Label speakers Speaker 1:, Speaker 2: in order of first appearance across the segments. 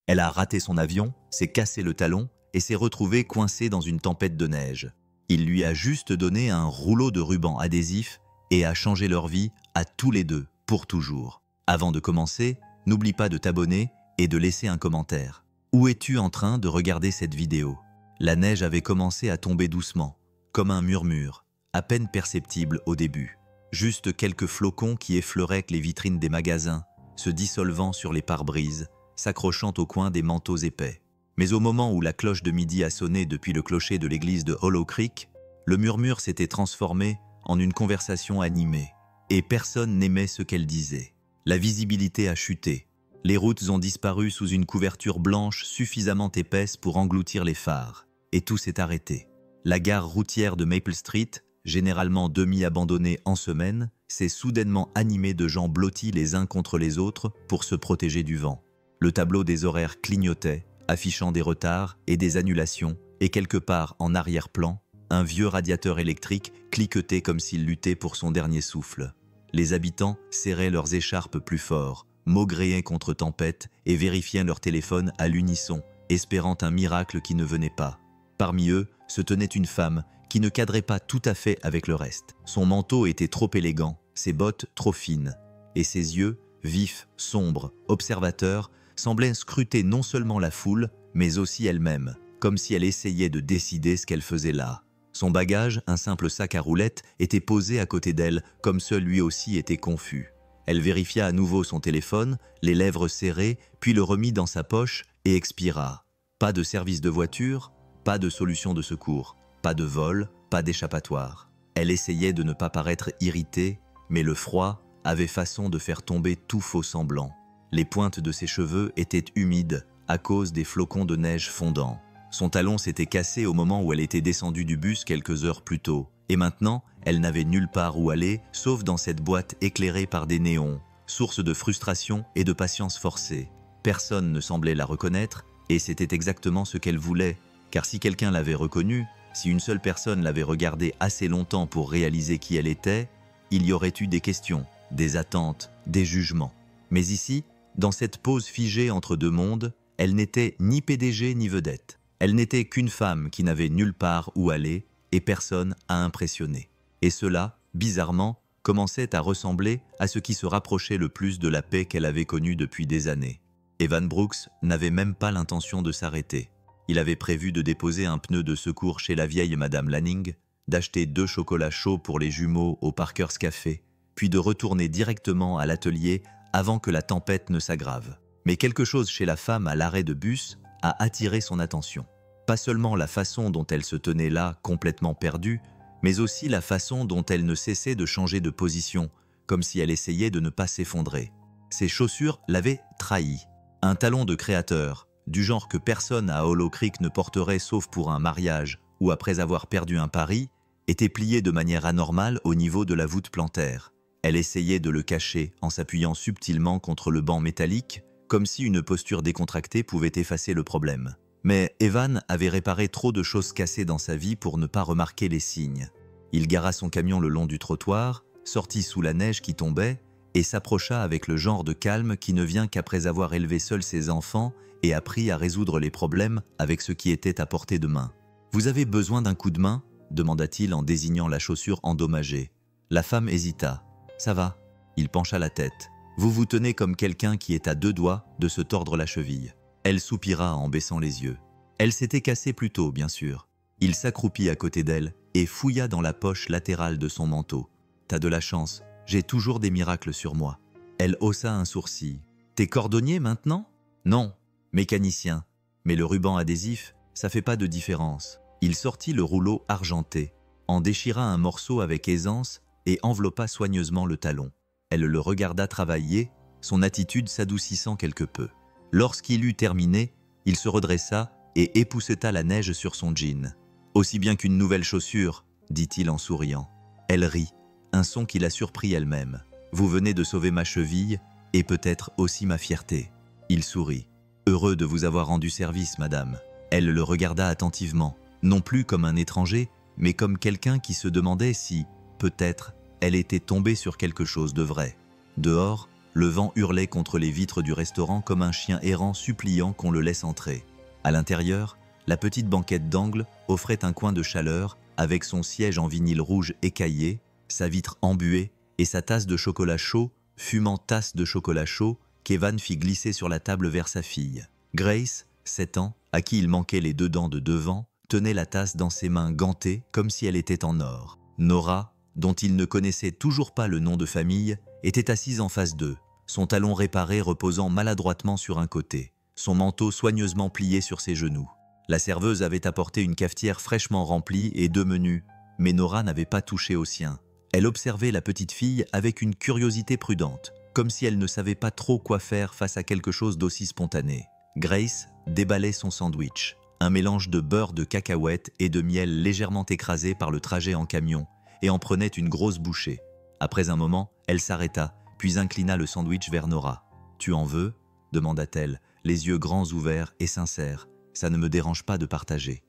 Speaker 1: Elle a raté son avion, s'est cassé le talon et s'est retrouvée coincée dans une tempête de neige. Il lui a juste donné un rouleau de ruban adhésif et a changé leur vie à tous les deux, pour toujours. Avant de commencer, n'oublie pas de t'abonner et de laisser un commentaire. Où es-tu en train de regarder cette vidéo? La neige avait commencé à tomber doucement, comme un murmure, à peine perceptible au début. Juste quelques flocons qui effleuraient les vitrines des magasins, se dissolvant sur les pare-brises, s'accrochant au coin des manteaux épais. Mais au moment où la cloche de midi a sonné depuis le clocher de l'église de Hollow Creek, le murmure s'était transformé en une conversation animée, et personne n'aimait ce qu'elle disait. La visibilité a chuté. Les routes ont disparu sous une couverture blanche suffisamment épaisse pour engloutir les phares, et tout s'est arrêté. La gare routière de Maple Street, généralement demi-abandonnée en semaine, s'est soudainement animée de gens blottis les uns contre les autres pour se protéger du vent. Le tableau des horaires clignotait, affichant des retards et des annulations, et quelque part en arrière-plan, un vieux radiateur électrique cliquetait comme s'il luttait pour son dernier souffle. Les habitants serraient leurs écharpes plus fort, maugréaient contre tempête et vérifiaient leur téléphone à l'unisson, espérant un miracle qui ne venait pas. Parmi eux se tenait une femme qui ne cadrait pas tout à fait avec le reste. Son manteau était trop élégant, ses bottes trop fines, et ses yeux, vifs, sombres, observateurs, semblaient scruter non seulement la foule, mais aussi elle-même, comme si elle essayait de décider ce qu'elle faisait là. Son bagage, un simple sac à roulettes, était posé à côté d'elle, comme seul lui aussi était confus. Elle vérifia à nouveau son téléphone, les lèvres serrées, puis le remit dans sa poche et expira. Pas de service de voiture, pas de solution de secours, pas de vol, pas d'échappatoire. Elle essayait de ne pas paraître irritée, mais le froid avait façon de faire tomber tout faux semblant. Les pointes de ses cheveux étaient humides à cause des flocons de neige fondants. Son talon s'était cassé au moment où elle était descendue du bus quelques heures plus tôt. Et maintenant, elle n'avait nulle part où aller, sauf dans cette boîte éclairée par des néons, source de frustration et de patience forcée. Personne ne semblait la reconnaître, et c'était exactement ce qu'elle voulait, car si quelqu'un l'avait reconnue, si une seule personne l'avait regardée assez longtemps pour réaliser qui elle était, il y aurait eu des questions, des attentes, des jugements. Mais ici, dans cette pause figée entre deux mondes, elle n'était ni PDG ni vedette. Elle n'était qu'une femme qui n'avait nulle part où aller et personne à impressionner. Et cela, bizarrement, commençait à ressembler à ce qui se rapprochait le plus de la paix qu'elle avait connue depuis des années. Evan Brooks n'avait même pas l'intention de s'arrêter. Il avait prévu de déposer un pneu de secours chez la vieille Madame Lanning, d'acheter 2 chocolats chauds pour les jumeaux au Parker's Café, puis de retourner directement à l'atelier avant que la tempête ne s'aggrave. Mais quelque chose chez la femme à l'arrêt de bus a attiré son attention. Pas seulement la façon dont elle se tenait là, complètement perdue, mais aussi la façon dont elle ne cessait de changer de position, comme si elle essayait de ne pas s'effondrer. Ses chaussures l'avaient trahi. Un talon de créateur, du genre que personne à Hollow Creek ne porterait sauf pour un mariage ou après avoir perdu un pari, était plié de manière anormale au niveau de la voûte plantaire. Elle essayait de le cacher en s'appuyant subtilement contre le banc métallique, comme si une posture décontractée pouvait effacer le problème. Mais Evan avait réparé trop de choses cassées dans sa vie pour ne pas remarquer les signes. Il gara son camion le long du trottoir, sortit sous la neige qui tombait et s'approcha avec le genre de calme qui ne vient qu'après avoir élevé seul ses enfants et appris à résoudre les problèmes avec ce qui était à portée de main. « Vous avez besoin d'un coup de main ?» demanda-t-il en désignant la chaussure endommagée. La femme hésita. « Ça va ?» Il pencha la tête. « Vous vous tenez comme quelqu'un qui est à 2 doigts de se tordre la cheville. » Elle soupira en baissant les yeux. Elle s'était cassée plus tôt, bien sûr. Il s'accroupit à côté d'elle et fouilla dans la poche latérale de son manteau. « T'as de la chance, j'ai toujours des miracles sur moi. » Elle haussa un sourcil. « T'es cordonnier maintenant ?»« Non, mécanicien. Mais le ruban adhésif, ça fait pas de différence. » Il sortit le rouleau argenté, en déchira un morceau avec aisance et enveloppa soigneusement le talon. Elle le regarda travailler, son attitude s'adoucissant quelque peu. Lorsqu'il eut terminé, il se redressa et épousseta la neige sur son jean. « Aussi bien qu'une nouvelle chaussure, » dit-il en souriant. Elle rit, un son qui la surprit elle-même. « Vous venez de sauver ma cheville et peut-être aussi ma fierté. » Il sourit. « Heureux de vous avoir rendu service, madame. » Elle le regarda attentivement, non plus comme un étranger, mais comme quelqu'un qui se demandait si, peut-être, elle était tombée sur quelque chose de vrai. Dehors, Le vent hurlait contre les vitres du restaurant comme un chien errant suppliant qu'on le laisse entrer. À l'intérieur, la petite banquette d'angle offrait un coin de chaleur avec son siège en vinyle rouge écaillé, sa vitre embuée et sa tasse de chocolat chaud, fumant tasse de chocolat chaud, qu'Evan fit glisser sur la table vers sa fille. Grace, 7 ans, à qui il manquait les 2 dents de devant, tenait la tasse dans ses mains gantées comme si elle était en or. Nora, dont il ne connaissait toujours pas le nom de famille, était assise en face d'eux, son talon réparé reposant maladroitement sur un côté, son manteau soigneusement plié sur ses genoux. La serveuse avait apporté une cafetière fraîchement remplie et 2 menus, mais Nora n'avait pas touché au sien. Elle observait la petite fille avec une curiosité prudente, comme si elle ne savait pas trop quoi faire face à quelque chose d'aussi spontané. Grace déballait son sandwich, un mélange de beurre de cacahuètes et de miel légèrement écrasé par le trajet en camion, et en prenait une grosse bouchée. Après un moment, elle s'arrêta, puis inclina le sandwich vers Nora. « Tu en veux ?» demanda-t-elle, les yeux grands ouverts et sincères. « Ça ne me dérange pas de partager. »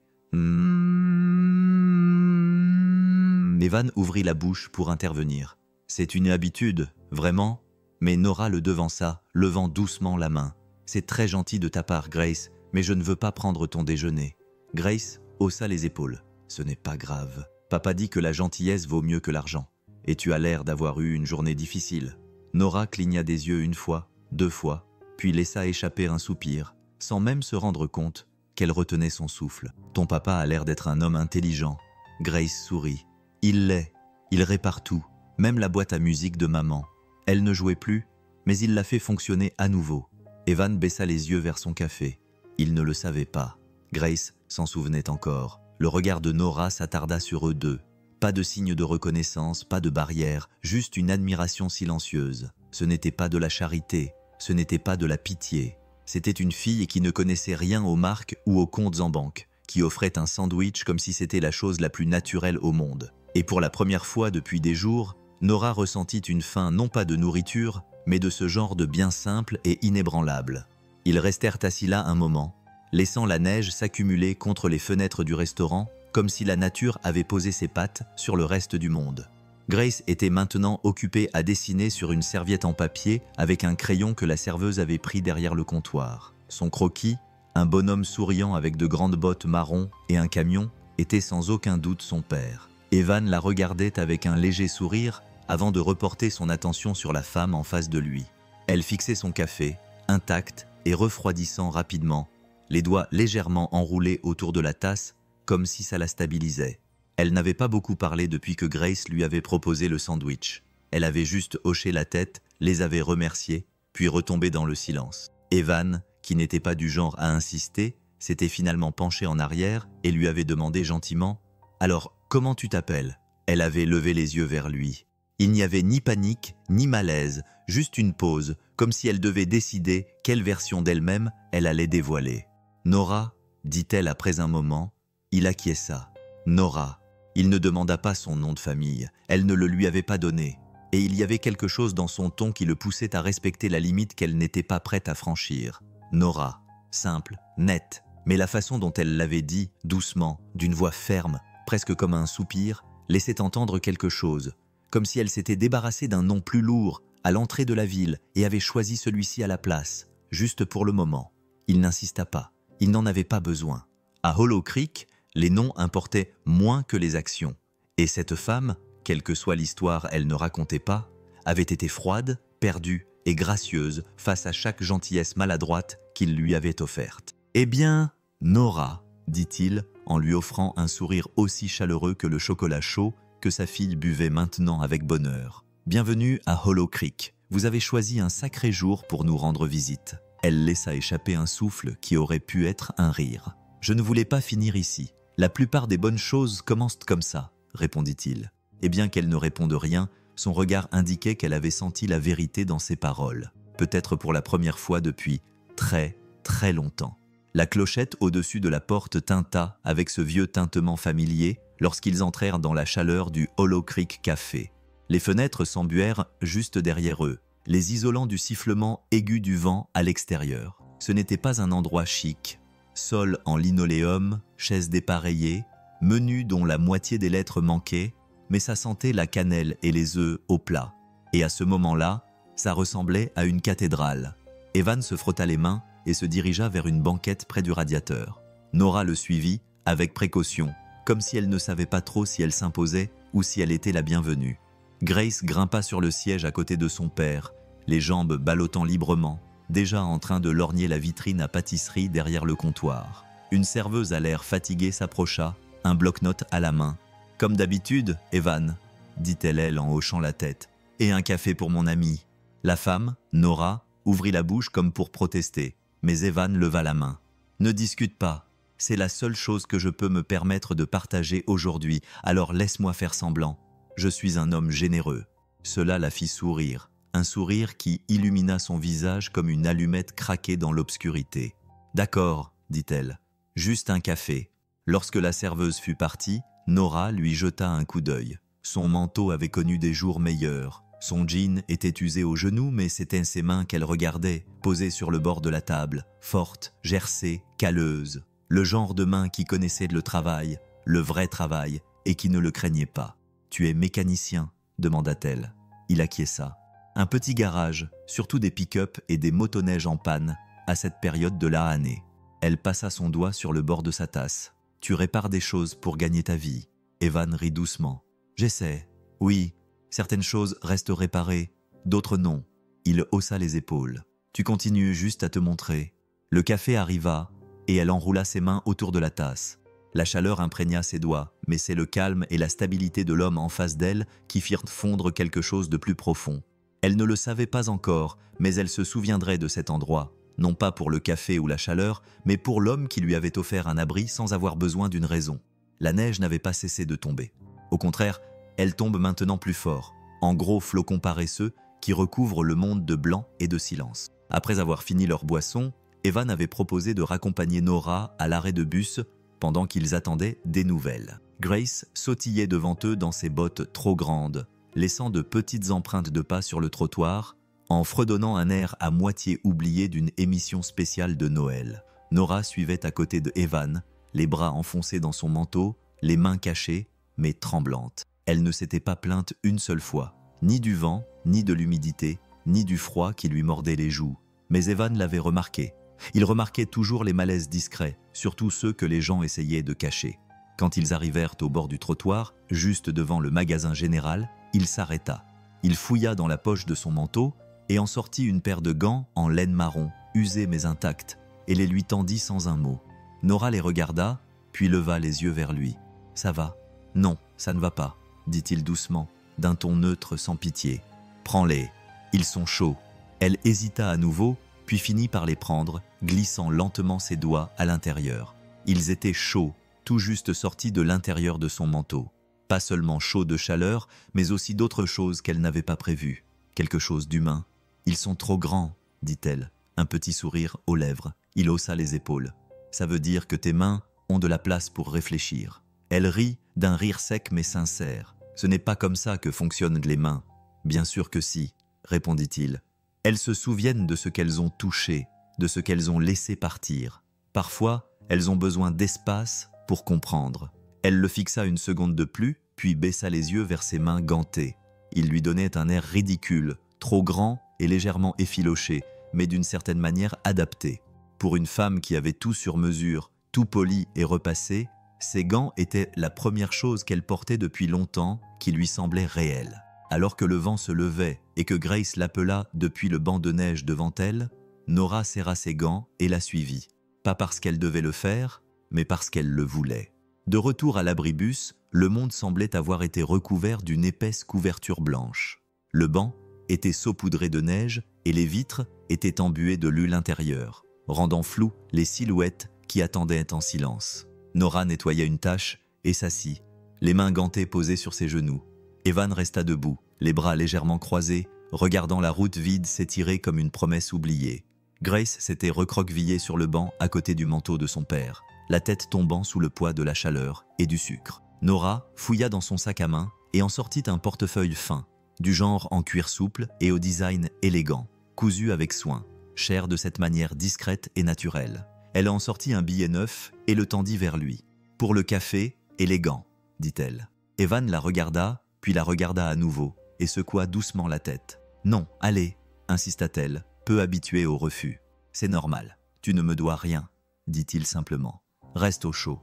Speaker 1: Evan ouvrit la bouche pour intervenir. « C'est une habitude, vraiment ?» Mais Nora le devança, levant doucement la main. « C'est très gentil de ta part, Grace, mais je ne veux pas prendre ton déjeuner. » Grace haussa les épaules. « Ce n'est pas grave. Papa dit que la gentillesse vaut mieux que l'argent. Et tu as l'air d'avoir eu une journée difficile. » Nora cligna des yeux 1 fois, 2 fois, puis laissa échapper un soupir, sans même se rendre compte qu'elle retenait son souffle. « Ton papa a l'air d'être un homme intelligent. » Grace sourit. « Il l'est. Il répare tout, même la boîte à musique de maman. Elle ne jouait plus, mais il l'a fait fonctionner à nouveau. » Evan baissa les yeux vers son café. Il ne le savait pas. Grace s'en souvenait encore. Le regard de Nora s'attarda sur eux deux. Pas de signe de reconnaissance, pas de barrière, juste une admiration silencieuse. Ce n'était pas de la charité, ce n'était pas de la pitié. C'était une fille qui ne connaissait rien aux marques ou aux comptes en banque, qui offrait un sandwich comme si c'était la chose la plus naturelle au monde. Et pour la première fois depuis des jours, Nora ressentit une faim non pas de nourriture, mais de ce genre de bien simple et inébranlable. Ils restèrent assis là un moment, laissant la neige s'accumuler contre les fenêtres du restaurant, comme si la nature avait posé ses pattes sur le reste du monde. Grace était maintenant occupée à dessiner sur une serviette en papier avec un crayon que la serveuse avait pris derrière le comptoir. Son croquis, un bonhomme souriant avec de grandes bottes marron et un camion, était sans aucun doute son père. Evan la regardait avec un léger sourire avant de reporter son attention sur la femme en face de lui. Elle fixait son café, intact et refroidissant rapidement, les doigts légèrement enroulés autour de la tasse, comme si ça la stabilisait. Elle n'avait pas beaucoup parlé depuis que Grace lui avait proposé le sandwich. Elle avait juste hoché la tête, les avait remerciés, puis retombé dans le silence. Evan, qui n'était pas du genre à insister, s'était finalement penché en arrière et lui avait demandé gentiment « Alors, comment tu t'appelles ?» Elle avait levé les yeux vers lui. Il n'y avait ni panique, ni malaise, juste une pause, comme si elle devait décider quelle version d'elle-même elle allait dévoiler. « Nora » dit-elle après un moment. Il acquiesça. « Nora ». Il ne demanda pas son nom de famille, elle ne le lui avait pas donné, et il y avait quelque chose dans son ton qui le poussait à respecter la limite qu'elle n'était pas prête à franchir. Nora, simple, nette, mais la façon dont elle l'avait dit, doucement, d'une voix ferme, presque comme un soupir, laissait entendre quelque chose, comme si elle s'était débarrassée d'un nom plus lourd à l'entrée de la ville et avait choisi celui-ci à la place, juste pour le moment. Il n'insista pas, il n'en avait pas besoin. À Hollow Creek, les noms importaient moins que les actions. Et cette femme, quelle que soit l'histoire elle ne racontait pas, avait été froide, perdue et gracieuse face à chaque gentillesse maladroite qu'il lui avait offerte. « Eh bien, Nora, » dit-il, en lui offrant un sourire aussi chaleureux que le chocolat chaud que sa fille buvait maintenant avec bonheur. « Bienvenue à Hollow Creek. Vous avez choisi un sacré jour pour nous rendre visite. » Elle laissa échapper un souffle qui aurait pu être un rire. « Je ne voulais pas finir ici. La plupart des bonnes choses commencent comme ça, » répondit-il. Et bien qu'elle ne réponde rien, son regard indiquait qu'elle avait senti la vérité dans ses paroles, peut-être pour la première fois depuis très, très longtemps. La clochette au-dessus de la porte tinta avec ce vieux tintement familier lorsqu'ils entrèrent dans la chaleur du Hollow Creek Café. Les fenêtres s'embuèrent juste derrière eux, les isolant du sifflement aigu du vent à l'extérieur. Ce n'était pas un endroit chic. Sol en linoléum, chaises dépareillées, menu dont la moitié des lettres manquaient, mais ça sentait la cannelle et les œufs au plat. Et à ce moment-là, Ça ressemblait à une cathédrale. Evan se frotta les mains et se dirigea vers une banquette près du radiateur. Nora le suivit avec précaution, comme si elle ne savait pas trop si elle s'imposait ou si elle était la bienvenue. Grace grimpa sur le siège à côté de son père, les jambes ballottant librement, déjà en train de lorgner la vitrine à pâtisserie derrière le comptoir. Une serveuse à l'air fatigué s'approcha, un bloc-notes à la main. « Comme d'habitude, Evan », dit-elle en hochant la tête. « Et un café pour mon ami ». La femme, Nora, ouvrit la bouche comme pour protester, mais Evan leva la main. « Ne discute pas, c'est la seule chose que je peux me permettre de partager aujourd'hui, alors laisse-moi faire semblant. Je suis un homme généreux. » Cela la fit sourire, un sourire qui illumina son visage comme une allumette craquée dans l'obscurité. « D'accord, dit-elle, juste un café. » Lorsque la serveuse fut partie, Nora lui jeta un coup d'œil. Son manteau avait connu des jours meilleurs. Son jean était usé aux genoux, mais c'était ses mains qu'elle regardait, posées sur le bord de la table, fortes, gercées, calleuses. Le genre de main qui connaissait le travail, le vrai travail, et qui ne le craignait pas. « Tu es mécanicien ?» demanda-t-elle. Il acquiesça. Un petit garage, surtout des pick-up et des motoneiges en panne, à cette période de l'année. Elle passa son doigt sur le bord de sa tasse. « Tu répares des choses pour gagner ta vie. » Evan rit doucement. « J'essaie. Oui, certaines choses restent réparées, d'autres non. » Il haussa les épaules. « Tu continues juste à te montrer. » Le café arriva, et elle enroula ses mains autour de la tasse. La chaleur imprégna ses doigts, mais c'est le calme et la stabilité de l'homme en face d'elle qui firent fondre quelque chose de plus profond. Elle ne le savait pas encore, mais elle se souviendrait de cet endroit, non pas pour le café ou la chaleur, mais pour l'homme qui lui avait offert un abri sans avoir besoin d'une raison. La neige n'avait pas cessé de tomber. Au contraire, elle tombe maintenant plus fort, en gros flocons paresseux qui recouvrent le monde de blanc et de silence. Après avoir fini leur boisson, Evan avait proposé de raccompagner Nora à l'arrêt de bus pendant qu'ils attendaient des nouvelles. Grace sautillait devant eux dans ses bottes trop grandes, laissant de petites empreintes de pas sur le trottoir, en fredonnant un air à moitié oublié d'une émission spéciale de Noël. Nora suivait à côté de Evan, les bras enfoncés dans son manteau, les mains cachées, mais tremblantes. Elle ne s'était pas plainte une seule fois, ni du vent, ni de l'humidité, ni du froid qui lui mordait les joues. Mais Evan l'avait remarqué. Il remarquait toujours les malaises discrets, surtout ceux que les gens essayaient de cacher. Quand ils arrivèrent au bord du trottoir, juste devant le magasin général, il s'arrêta. Il fouilla dans la poche de son manteau et en sortit une paire de gants en laine marron, usés mais intacts, et les lui tendit sans un mot. Nora les regarda, puis leva les yeux vers lui. « Ça va ? » ?»« Non, ça ne va pas, » dit-il doucement, d'un ton neutre sans pitié. « Prends-les, ils sont chauds. » Elle hésita à nouveau, puis finit par les prendre, glissant lentement ses doigts à l'intérieur. Ils étaient chauds, tout juste sortis de l'intérieur de son manteau. Pas seulement chauds de chaleur, mais aussi d'autres choses qu'elle n'avait pas prévues. Quelque chose d'humain. « Ils sont trop grands, » dit-elle, un petit sourire aux lèvres. Il haussa les épaules. « Ça veut dire que tes mains ont de la place pour réfléchir. » Elle rit d'un rire sec mais sincère. « Ce n'est pas comme ça que fonctionnent les mains. »« Bien sûr que si, » répondit-il. Elles se souviennent de ce qu'elles ont touché, de ce qu'elles ont laissé partir. Parfois, elles ont besoin d'espace pour comprendre. Elle le fixa une seconde de plus, puis baissa les yeux vers ses mains gantées. Il lui donnait un air ridicule, trop grand et légèrement effiloché, mais d'une certaine manière adapté. Pour une femme qui avait tout sur mesure, tout poli et repassé, ces gants étaient la première chose qu'elle portait depuis longtemps qui lui semblait réelle. Alors que le vent se levait et que Grace l'appela depuis le banc de neige devant elle, Nora serra ses gants et la suivit. Pas parce qu'elle devait le faire, mais parce qu'elle le voulait. De retour à l'abribus, le monde semblait avoir été recouvert d'une épaisse couverture blanche. Le banc était saupoudré de neige et les vitres étaient embuées de l'huile intérieure, rendant floues les silhouettes qui attendaient en silence. Nora nettoya une tache et s'assit, les mains gantées posées sur ses genoux. Evan resta debout, les bras légèrement croisés, regardant la route vide s'étirer comme une promesse oubliée. Grace s'était recroquevillée sur le banc à côté du manteau de son père, la tête tombant sous le poids de la chaleur et du sucre. Nora fouilla dans son sac à main et en sortit un portefeuille fin, du genre en cuir souple et au design élégant, cousu avec soin, cher de cette manière discrète et naturelle. Elle en sortit un billet neuf et le tendit vers lui. « Pour le café, élégant, » dit-elle. Evan la regarda, puis la regarda à nouveau et secoua doucement la tête. « Non, allez, insista-t-elle, peu habituée au refus. « C'est normal, tu ne me dois rien, dit-il simplement. Reste au chaud. »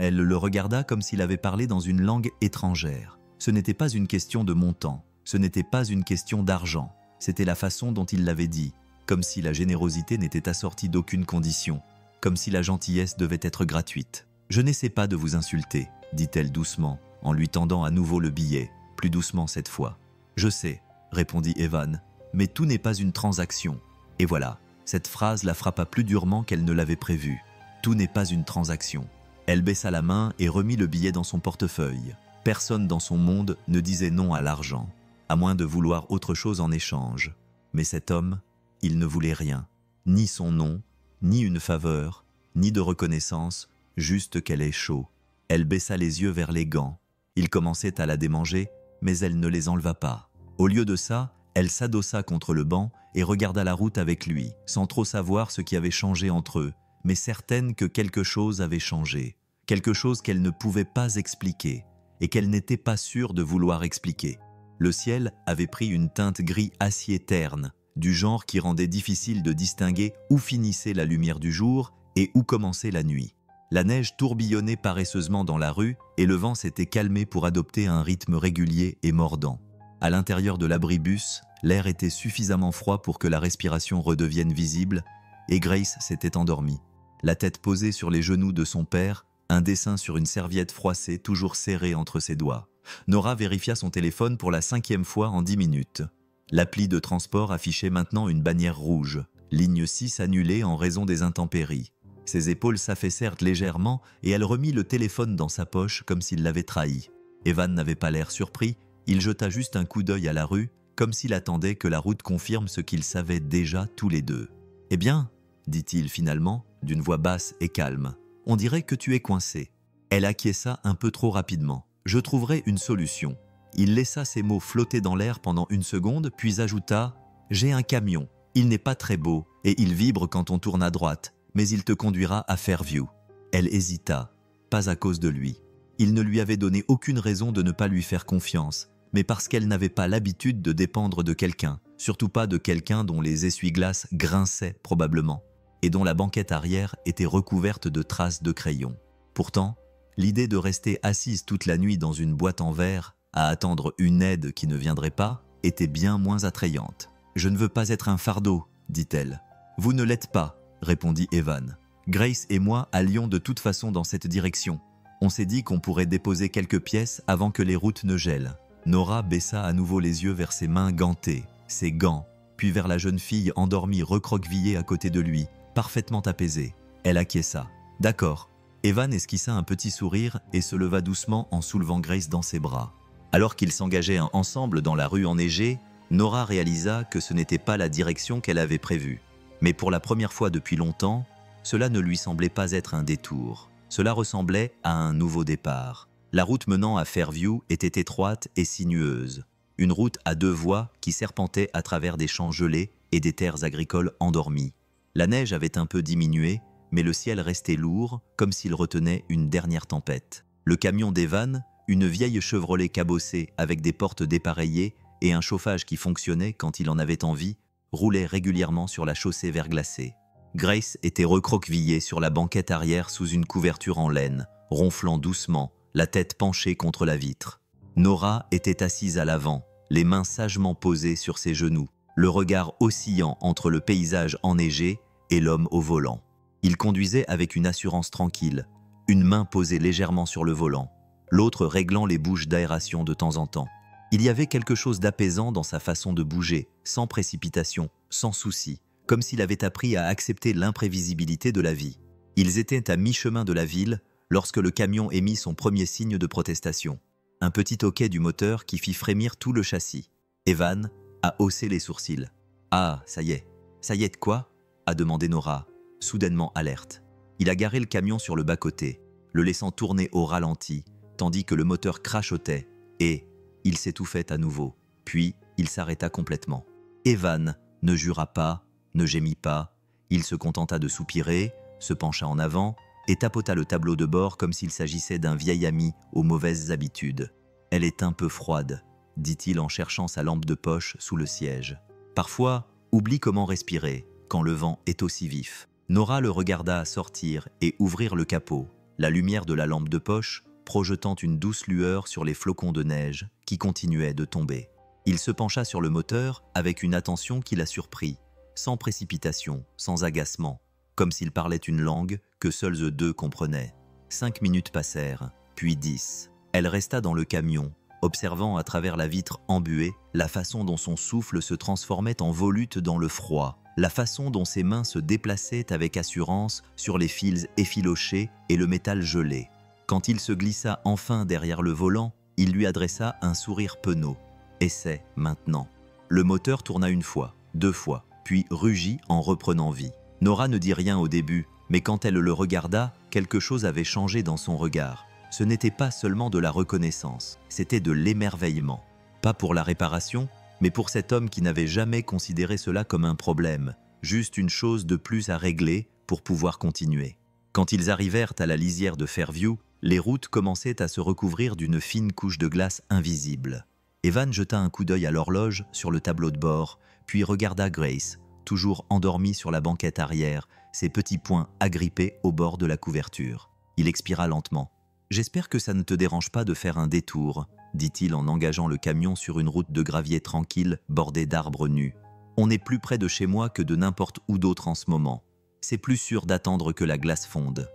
Speaker 1: Elle le regarda comme s'il avait parlé dans une langue étrangère. Ce n'était pas une question de montant, ce n'était pas une question d'argent, c'était la façon dont il l'avait dit, comme si la générosité n'était assortie d'aucune condition, comme si la gentillesse devait être gratuite. « Je n'essaie pas de vous insulter, dit-elle doucement, en lui tendant à nouveau le billet, plus doucement cette fois. « Je sais, répondit Evan, mais tout n'est pas une transaction. » Et voilà, cette phrase la frappa plus durement qu'elle ne l'avait prévu. Tout n'est pas une transaction. Elle baissa la main et remit le billet dans son portefeuille. Personne dans son monde ne disait non à l'argent, à moins de vouloir autre chose en échange. Mais cet homme, il ne voulait rien, ni son nom, ni une faveur, ni de reconnaissance, juste qu'elle ait chaud. Elle baissa les yeux vers les gants. Il commençait à la démanger, mais elle ne les enleva pas. Au lieu de ça, elle s'adossa contre le banc et regarda la route avec lui, sans trop savoir ce qui avait changé entre eux, mais certaine que quelque chose avait changé, quelque chose qu'elle ne pouvait pas expliquer, et qu'elle n'était pas sûre de vouloir expliquer. Le ciel avait pris une teinte gris acier terne, du genre qui rendait difficile de distinguer où finissait la lumière du jour et où commençait la nuit. La neige tourbillonnait paresseusement dans la rue et le vent s'était calmé pour adopter un rythme régulier et mordant. À l'intérieur de l'abribus, l'air était suffisamment froid pour que la respiration redevienne visible et Grace s'était endormie. La tête posée sur les genoux de son père, un dessin sur une serviette froissée toujours serrée entre ses doigts. Nora vérifia son téléphone pour la 5e fois en 10 minutes. L'appli de transport affichait maintenant une bannière rouge, ligne 6 annulée en raison des intempéries. Ses épaules s'affaissèrent légèrement et elle remit le téléphone dans sa poche comme s'il l'avait trahi. Evan n'avait pas l'air surpris, il jeta juste un coup d'œil à la rue, comme s'il attendait que la route confirme ce qu'ils savaient déjà tous les deux. « Eh bien, dit-il finalement, d'une voix basse et calme, on dirait que tu es coincé. » Elle acquiesça un peu trop rapidement. « Je trouverai une solution. » Il laissa ces mots flotter dans l'air pendant une seconde, puis ajouta « J'ai un camion. Il n'est pas très beau et il vibre quand on tourne à droite, mais il te conduira à Fairview. » Elle hésita, pas à cause de lui. Il ne lui avait donné aucune raison de ne pas lui faire confiance, mais parce qu'elle n'avait pas l'habitude de dépendre de quelqu'un, surtout pas de quelqu'un dont les essuie-glaces grinçaient probablement, et dont la banquette arrière était recouverte de traces de crayon. Pourtant, l'idée de rester assise toute la nuit dans une boîte en verre, à attendre une aide qui ne viendrait pas, était bien moins attrayante. « Je ne veux pas être un fardeau, dit-elle. « Vous ne l'êtes pas, répondit Evan. Grace et moi allions de toute façon dans cette direction. On s'est dit qu'on pourrait déposer quelques pièces avant que les routes ne gèlent. » Nora baissa à nouveau les yeux vers ses mains gantées, ses gants, puis vers la jeune fille endormie recroquevillée à côté de lui, parfaitement apaisée. Elle acquiesça. « D'accord. » Evan esquissa un petit sourire et se leva doucement en soulevant Grace dans ses bras. Alors qu'ils s'engageaient ensemble dans la rue enneigée, Nora réalisa que ce n'était pas la direction qu'elle avait prévue. Mais pour la première fois depuis longtemps, cela ne lui semblait pas être un détour. Cela ressemblait à un nouveau départ. La route menant à Fairview était étroite et sinueuse. Une route à 2 voies qui serpentait à travers des champs gelés et des terres agricoles endormies. La neige avait un peu diminué, mais le ciel restait lourd, comme s'il retenait une dernière tempête. Le camion d'Evan, une vieille Chevrolet cabossée avec des portes dépareillées et un chauffage qui fonctionnait quand il en avait envie, roulait régulièrement sur la chaussée verglacée. Grace était recroquevillée sur la banquette arrière sous une couverture en laine, ronflant doucement, la tête penchée contre la vitre. Nora était assise à l'avant, les mains sagement posées sur ses genoux, le regard oscillant entre le paysage enneigé et l'homme au volant. Il conduisait avec une assurance tranquille, une main posée légèrement sur le volant, l'autre réglant les bouches d'aération de temps en temps. Il y avait quelque chose d'apaisant dans sa façon de bouger, sans précipitation, sans souci, comme s'il avait appris à accepter l'imprévisibilité de la vie. Ils étaient à mi-chemin de la ville lorsque le camion émit son premier signe de protestation. Un petit hoquet du moteur qui fit frémir tout le châssis. Evan a haussé les sourcils. « Ah, ça y est. »« Ça y est de quoi ?» a demandé Nora, soudainement alerte. Il a garé le camion sur le bas-côté, le laissant tourner au ralenti, tandis que le moteur crachotait, et il s'étouffait à nouveau. Puis, il s'arrêta complètement. Evan ne jura pas, ne gémit pas. Il se contenta de soupirer, se pencha en avant et tapota le tableau de bord comme s'il s'agissait d'un vieil ami aux mauvaises habitudes. « Elle est un peu froide, » dit-il en cherchant sa lampe de poche sous le siège. Parfois, oublie comment respirer quand le vent est aussi vif. Nora le regarda sortir et ouvrir le capot, la lumière de la lampe de poche projetant une douce lueur sur les flocons de neige qui continuaient de tomber. Il se pencha sur le moteur avec une attention qui la surprit, sans précipitation, sans agacement, comme s'il parlait une langue que seuls eux deux comprenaient. 5 minutes passèrent, puis 10. Elle resta dans le camion, observant à travers la vitre embuée la façon dont son souffle se transformait en volute dans le froid, la façon dont ses mains se déplaçaient avec assurance sur les fils effilochés et le métal gelé. Quand il se glissa enfin derrière le volant, il lui adressa un sourire penaud. « Essaie maintenant ». Le moteur tourna 1 fois, 2 fois, puis rugit en reprenant vie. Nora ne dit rien au début, mais quand elle le regarda, quelque chose avait changé dans son regard. Ce n'était pas seulement de la reconnaissance, c'était de l'émerveillement. Pas pour la réparation, mais pour cet homme qui n'avait jamais considéré cela comme un problème, juste une chose de plus à régler pour pouvoir continuer. Quand ils arrivèrent à la lisière de Fairview, les routes commençaient à se recouvrir d'une fine couche de glace invisible. Evan jeta un coup d'œil à l'horloge sur le tableau de bord, puis regarda Grace, toujours endormie sur la banquette arrière, ses petits poings agrippés au bord de la couverture. Il expira lentement. « J'espère que ça ne te dérange pas de faire un détour », dit-il en engageant le camion sur une route de gravier tranquille bordée d'arbres nus. « On est plus près de chez moi que de n'importe où d'autre en ce moment. C'est plus sûr d'attendre que la glace fonde. »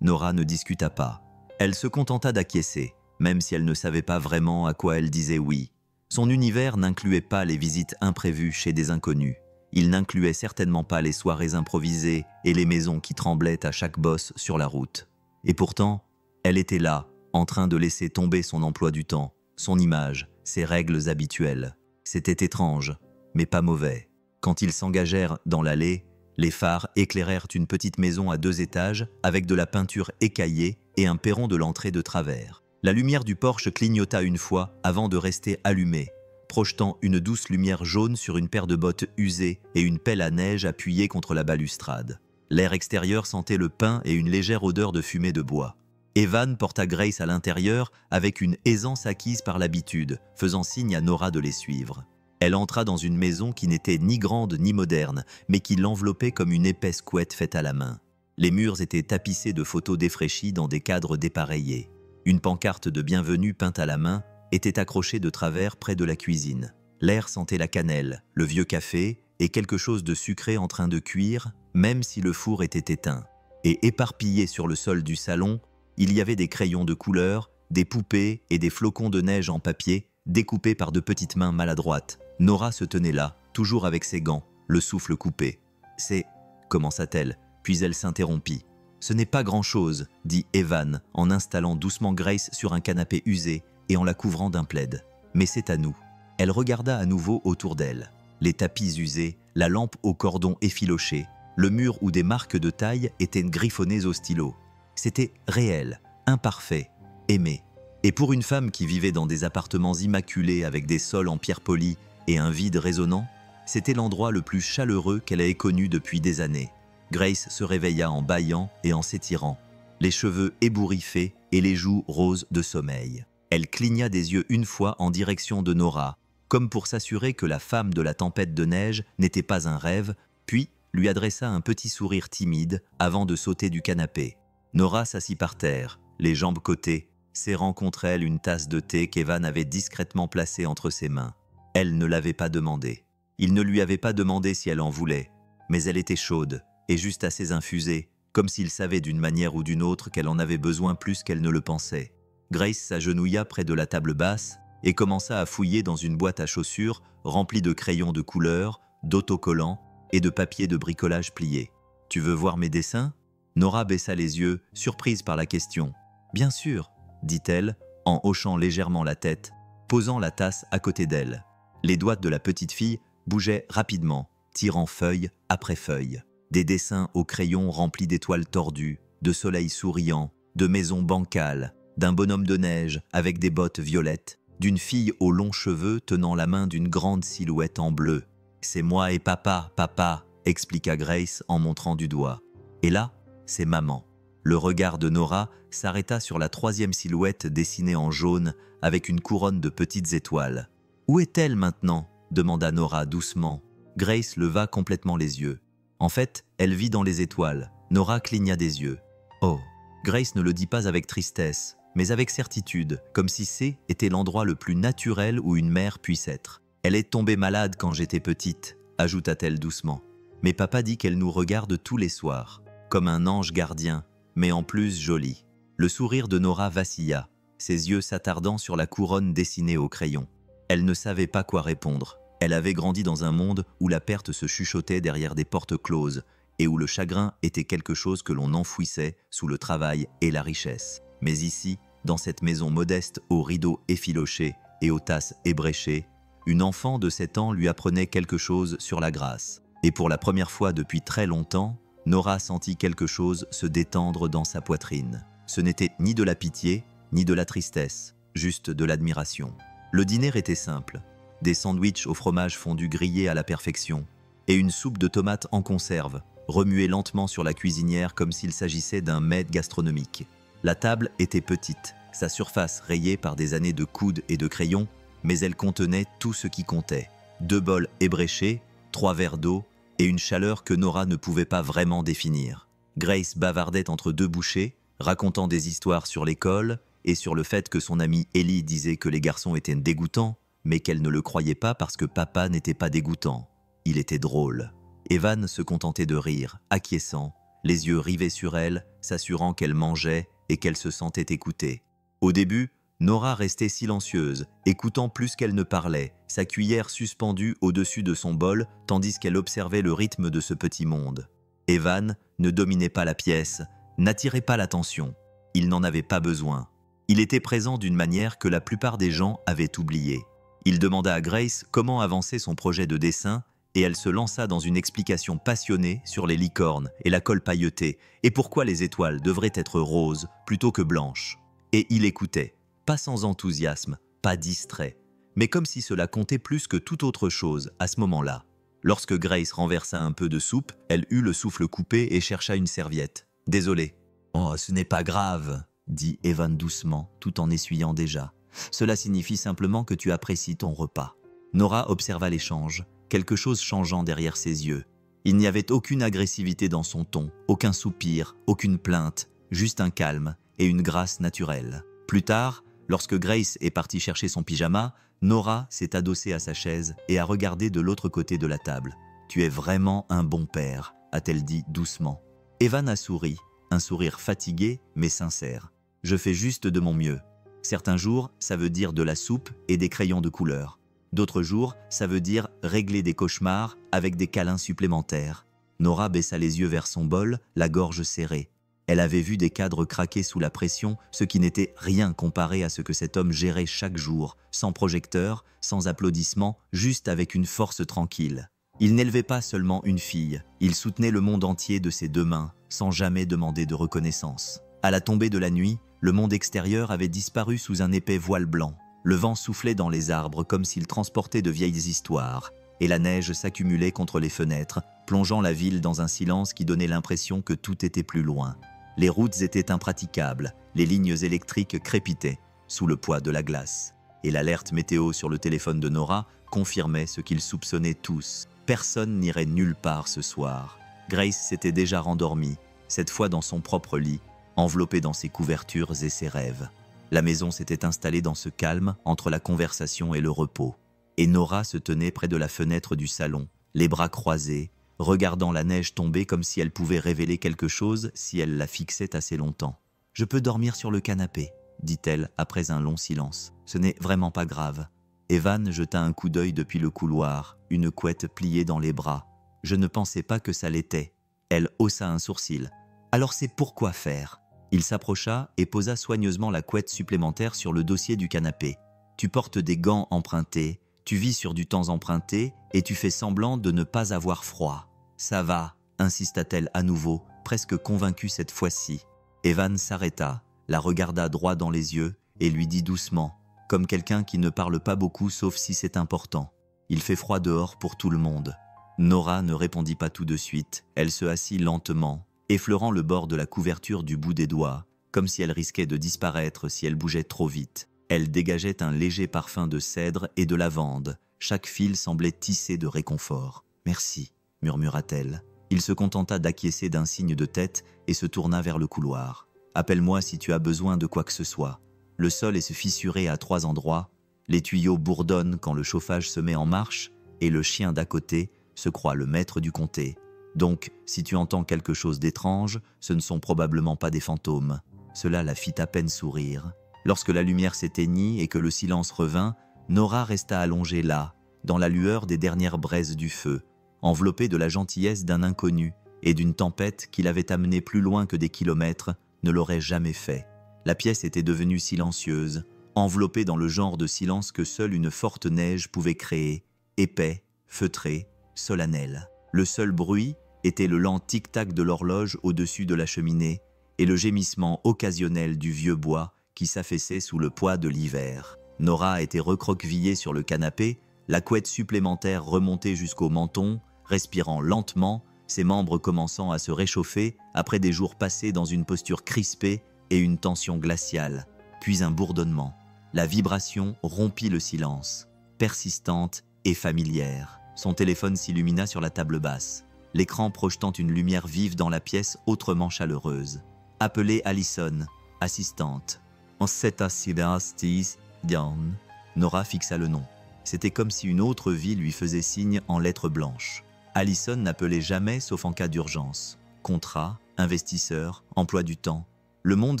Speaker 1: Nora ne discuta pas. Elle se contenta d'acquiescer, même si elle ne savait pas vraiment à quoi elle disait oui. Son univers n'incluait pas les visites imprévues chez des inconnus. Il n'incluait certainement pas les soirées improvisées et les maisons qui tremblaient à chaque bosse sur la route. Et pourtant, elle était là, en train de laisser tomber son emploi du temps, son image, ses règles habituelles. C'était étrange, mais pas mauvais. Quand ils s'engagèrent dans l'allée, les phares éclairèrent une petite maison à 2 étages avec de la peinture écaillée et un perron de l'entrée de travers. La lumière du porche clignota 1 fois avant de rester allumée, projetant une douce lumière jaune sur une paire de bottes usées et une pelle à neige appuyée contre la balustrade. L'air extérieur sentait le pin et une légère odeur de fumée de bois. Evan porta Grace à l'intérieur avec une aisance acquise par l'habitude, faisant signe à Nora de les suivre. Elle entra dans une maison qui n'était ni grande ni moderne, mais qui l'enveloppait comme une épaisse couette faite à la main. Les murs étaient tapissés de photos défraîchies dans des cadres dépareillés. Une pancarte de bienvenue peinte à la main était accrochée de travers près de la cuisine. L'air sentait la cannelle, le vieux café et quelque chose de sucré en train de cuire, même si le four était éteint. Et éparpillés sur le sol du salon, il y avait des crayons de couleur, des poupées et des flocons de neige en papier, découpés par de petites mains maladroites. Nora se tenait là, toujours avec ses gants, le souffle coupé. « C'est... » commença-t-elle, puis elle s'interrompit. « Ce n'est pas grand-chose, » dit Evan, en installant doucement Grace sur un canapé usé et en la couvrant d'un plaid. « Mais c'est à nous. » Elle regarda à nouveau autour d'elle. Les tapis usés, la lampe au cordon effiloché, le mur où des marques de taille étaient griffonnées au stylo. C'était réel, imparfait, aimé. Et pour une femme qui vivait dans des appartements immaculés avec des sols en pierre polie et un vide résonnant, c'était l'endroit le plus chaleureux qu'elle ait connu depuis des années. Grace se réveilla en bâillant et en s'étirant, les cheveux ébouriffés et les joues roses de sommeil. Elle cligna des yeux 1 fois en direction de Nora, comme pour s'assurer que la femme de la tempête de neige n'était pas un rêve, puis lui adressa un petit sourire timide avant de sauter du canapé. Nora s'assit par terre, les jambes côtées, serrant contre elle une tasse de thé qu'Evan avait discrètement placée entre ses mains. Elle ne l'avait pas demandé. Il ne lui avait pas demandé si elle en voulait, mais elle était chaude et juste assez infusée, comme s'il savait d'une manière ou d'une autre qu'elle en avait besoin plus qu'elle ne le pensait. Grace s'agenouilla près de la table basse et commença à fouiller dans une boîte à chaussures remplie de crayons de couleur, d'autocollants et de papier de bricolage plié. « Tu veux voir mes dessins ?» Nora baissa les yeux, surprise par la question. « Bien sûr », dit-elle, en hochant légèrement la tête, posant la tasse à côté d'elle. Les doigts de la petite fille bougeaient rapidement, tirant feuille après feuille. Des dessins au crayon remplis d'étoiles tordues, de soleils souriants, de maisons bancales, d'un bonhomme de neige avec des bottes violettes, d'une fille aux longs cheveux tenant la main d'une grande silhouette en bleu. « C'est moi et papa, papa », expliqua Grace en montrant du doigt. Et là, c'est maman. Le regard de Nora s'arrêta sur la troisième silhouette dessinée en jaune avec une couronne de petites étoiles. « Où est-elle maintenant » demanda Nora doucement. Grace leva complètement les yeux. En fait, elle vit dans les étoiles. Nora cligna des yeux. « Oh !» Grace ne le dit pas avec tristesse, mais avec certitude, comme si c'est était l'endroit le plus naturel où une mère puisse être. « Elle est tombée malade quand j'étais petite », ajouta-t-elle doucement. « Mais papa dit qu'elle nous regarde tous les soirs, comme un ange gardien, mais en plus joli. » Le sourire de Nora vacilla, ses yeux s'attardant sur la couronne dessinée au crayon. Elle ne savait pas quoi répondre. Elle avait grandi dans un monde où la perte se chuchotait derrière des portes closes et où le chagrin était quelque chose que l'on enfouissait sous le travail et la richesse. Mais ici, dans cette maison modeste aux rideaux effilochés et aux tasses ébréchées, une enfant de 7 ans lui apprenait quelque chose sur la grâce. Et pour la première fois depuis très longtemps, Nora sentit quelque chose se détendre dans sa poitrine. Ce n'était ni de la pitié, ni de la tristesse, juste de l'admiration. Le dîner était simple. Des sandwichs au fromage fondu grillé à la perfection et une soupe de tomates en conserve, remuée lentement sur la cuisinière comme s'il s'agissait d'un mets gastronomique. La table était petite, sa surface rayée par des années de coudes et de crayons, mais elle contenait tout ce qui comptait. 2 bols ébréchés, 3 verres d'eau et une chaleur que Nora ne pouvait pas vraiment définir. Grace bavardait entre 2 bouchées, racontant des histoires sur l'école et sur le fait que son amie Ellie disait que les garçons étaient dégoûtants, mais qu'elle ne le croyait pas parce que papa n'était pas dégoûtant. Il était drôle. Evan se contentait de rire, acquiesçant, les yeux rivés sur elle, s'assurant qu'elle mangeait et qu'elle se sentait écoutée. Au début, Nora restait silencieuse, écoutant plus qu'elle ne parlait, sa cuillère suspendue au-dessus de son bol, tandis qu'elle observait le rythme de ce petit monde. Evan ne dominait pas la pièce, n'attirait pas l'attention. Il n'en avait pas besoin. Il était présent d'une manière que la plupart des gens avaient oubliée. Il demanda à Grace comment avancer son projet de dessin et elle se lança dans une explication passionnée sur les licornes et la colle pailletée et pourquoi les étoiles devraient être roses plutôt que blanches. Et il écoutait, pas sans enthousiasme, pas distrait, mais comme si cela comptait plus que toute autre chose à ce moment-là. Lorsque Grace renversa un peu de soupe, elle eut le souffle coupé et chercha une serviette. « Désolé. »« Oh, ce n'est pas grave, » dit Evan doucement, tout en essuyant déjà. « Cela signifie simplement que tu apprécies ton repas. » Nora observa l'échange, quelque chose changeant derrière ses yeux. Il n'y avait aucune agressivité dans son ton, aucun soupir, aucune plainte, juste un calme et une grâce naturelle. Plus tard, lorsque Grace est partie chercher son pyjama, Nora s'est adossée à sa chaise et a regardé de l'autre côté de la table. « Tu es vraiment un bon père », a-t-elle dit doucement. Evan a souri, un sourire fatigué mais sincère. « Je fais juste de mon mieux. Certains jours, ça veut dire de la soupe et des crayons de couleur. D'autres jours, ça veut dire régler des cauchemars avec des câlins supplémentaires. » Nora baissa les yeux vers son bol, la gorge serrée. Elle avait vu des cadres craquer sous la pression, ce qui n'était rien comparé à ce que cet homme gérait chaque jour, sans projecteur, sans applaudissements, juste avec une force tranquille. Il n'élevait pas seulement une fille, il soutenait le monde entier de ses 2 mains, sans jamais demander de reconnaissance. À la tombée de la nuit, le monde extérieur avait disparu sous un épais voile blanc. Le vent soufflait dans les arbres comme s'il transportait de vieilles histoires, et la neige s'accumulait contre les fenêtres, plongeant la ville dans un silence qui donnait l'impression que tout était plus loin. Les routes étaient impraticables, les lignes électriques crépitaient sous le poids de la glace. Et l'alerte météo sur le téléphone de Nora confirmait ce qu'ils soupçonnaient tous. Personne n'irait nulle part ce soir. Grace s'était déjà rendormie, cette fois dans son propre lit, enveloppée dans ses couvertures et ses rêves. La maison s'était installée dans ce calme entre la conversation et le repos. Et Nora se tenait près de la fenêtre du salon, les bras croisés, regardant la neige tomber comme si elle pouvait révéler quelque chose si elle la fixait assez longtemps. « Je peux dormir sur le canapé », dit-elle après un long silence. « Ce n'est vraiment pas grave. » Evan jeta un coup d'œil depuis le couloir, une couette pliée dans les bras. « Je ne pensais pas que ça l'était. » Elle haussa un sourcil. « Alors c'est pourquoi faire ?» Il s'approcha et posa soigneusement la couette supplémentaire sur le dossier du canapé. « Tu portes des gants empruntés, tu vis sur du temps emprunté et tu fais semblant de ne pas avoir froid. » « Ça va, » insista-t-elle à nouveau, presque convaincue cette fois-ci. Evan s'arrêta, la regarda droit dans les yeux et lui dit doucement, comme quelqu'un qui ne parle pas beaucoup sauf si c'est important. « Il fait froid dehors pour tout le monde. » Nora ne répondit pas tout de suite, elle se assit lentement, effleurant le bord de la couverture du bout des doigts, comme si elle risquait de disparaître si elle bougeait trop vite. Elle dégageait un léger parfum de cèdre et de lavande. Chaque fil semblait tissé de réconfort. « Merci », murmura-t-elle. Il se contenta d'acquiescer d'un signe de tête et se tourna vers le couloir. « Appelle-moi si tu as besoin de quoi que ce soit. » Le sol est fissuré à 3 endroits, les tuyaux bourdonnent quand le chauffage se met en marche et le chien d'à côté se croit le maître du comté. Donc, si tu entends quelque chose d'étrange, ce ne sont probablement pas des fantômes. Cela la fit à peine sourire. Lorsque la lumière s'éteignit et que le silence revint, Nora resta allongée là, dans la lueur des dernières braises du feu, enveloppée de la gentillesse d'un inconnu et d'une tempête qui l'avait amenée plus loin que des kilomètres ne l'aurait jamais fait. La pièce était devenue silencieuse, enveloppée dans le genre de silence que seule une forte neige pouvait créer, épais, feutré, solennel. Le seul bruit était le lent tic-tac de l'horloge au-dessus de la cheminée et le gémissement occasionnel du vieux bois qui s'affaissait sous le poids de l'hiver. Nora était recroquevillée sur le canapé, la couette supplémentaire remontée jusqu'au menton, respirant lentement, ses membres commençant à se réchauffer après des jours passés dans une posture crispée et une tension glaciale. Puis un bourdonnement. La vibration rompit le silence, persistante et familière. Son téléphone s'illumina sur la table basse, l'écran projetant une lumière vive dans la pièce autrement chaleureuse. Appelez Allison, assistante. En cette assidastis Diane. Nora fixa le nom. C'était comme si une autre vie lui faisait signe en lettres blanches. Allison n'appelait jamais sauf en cas d'urgence. Contrat, investisseur, emploi du temps. Le monde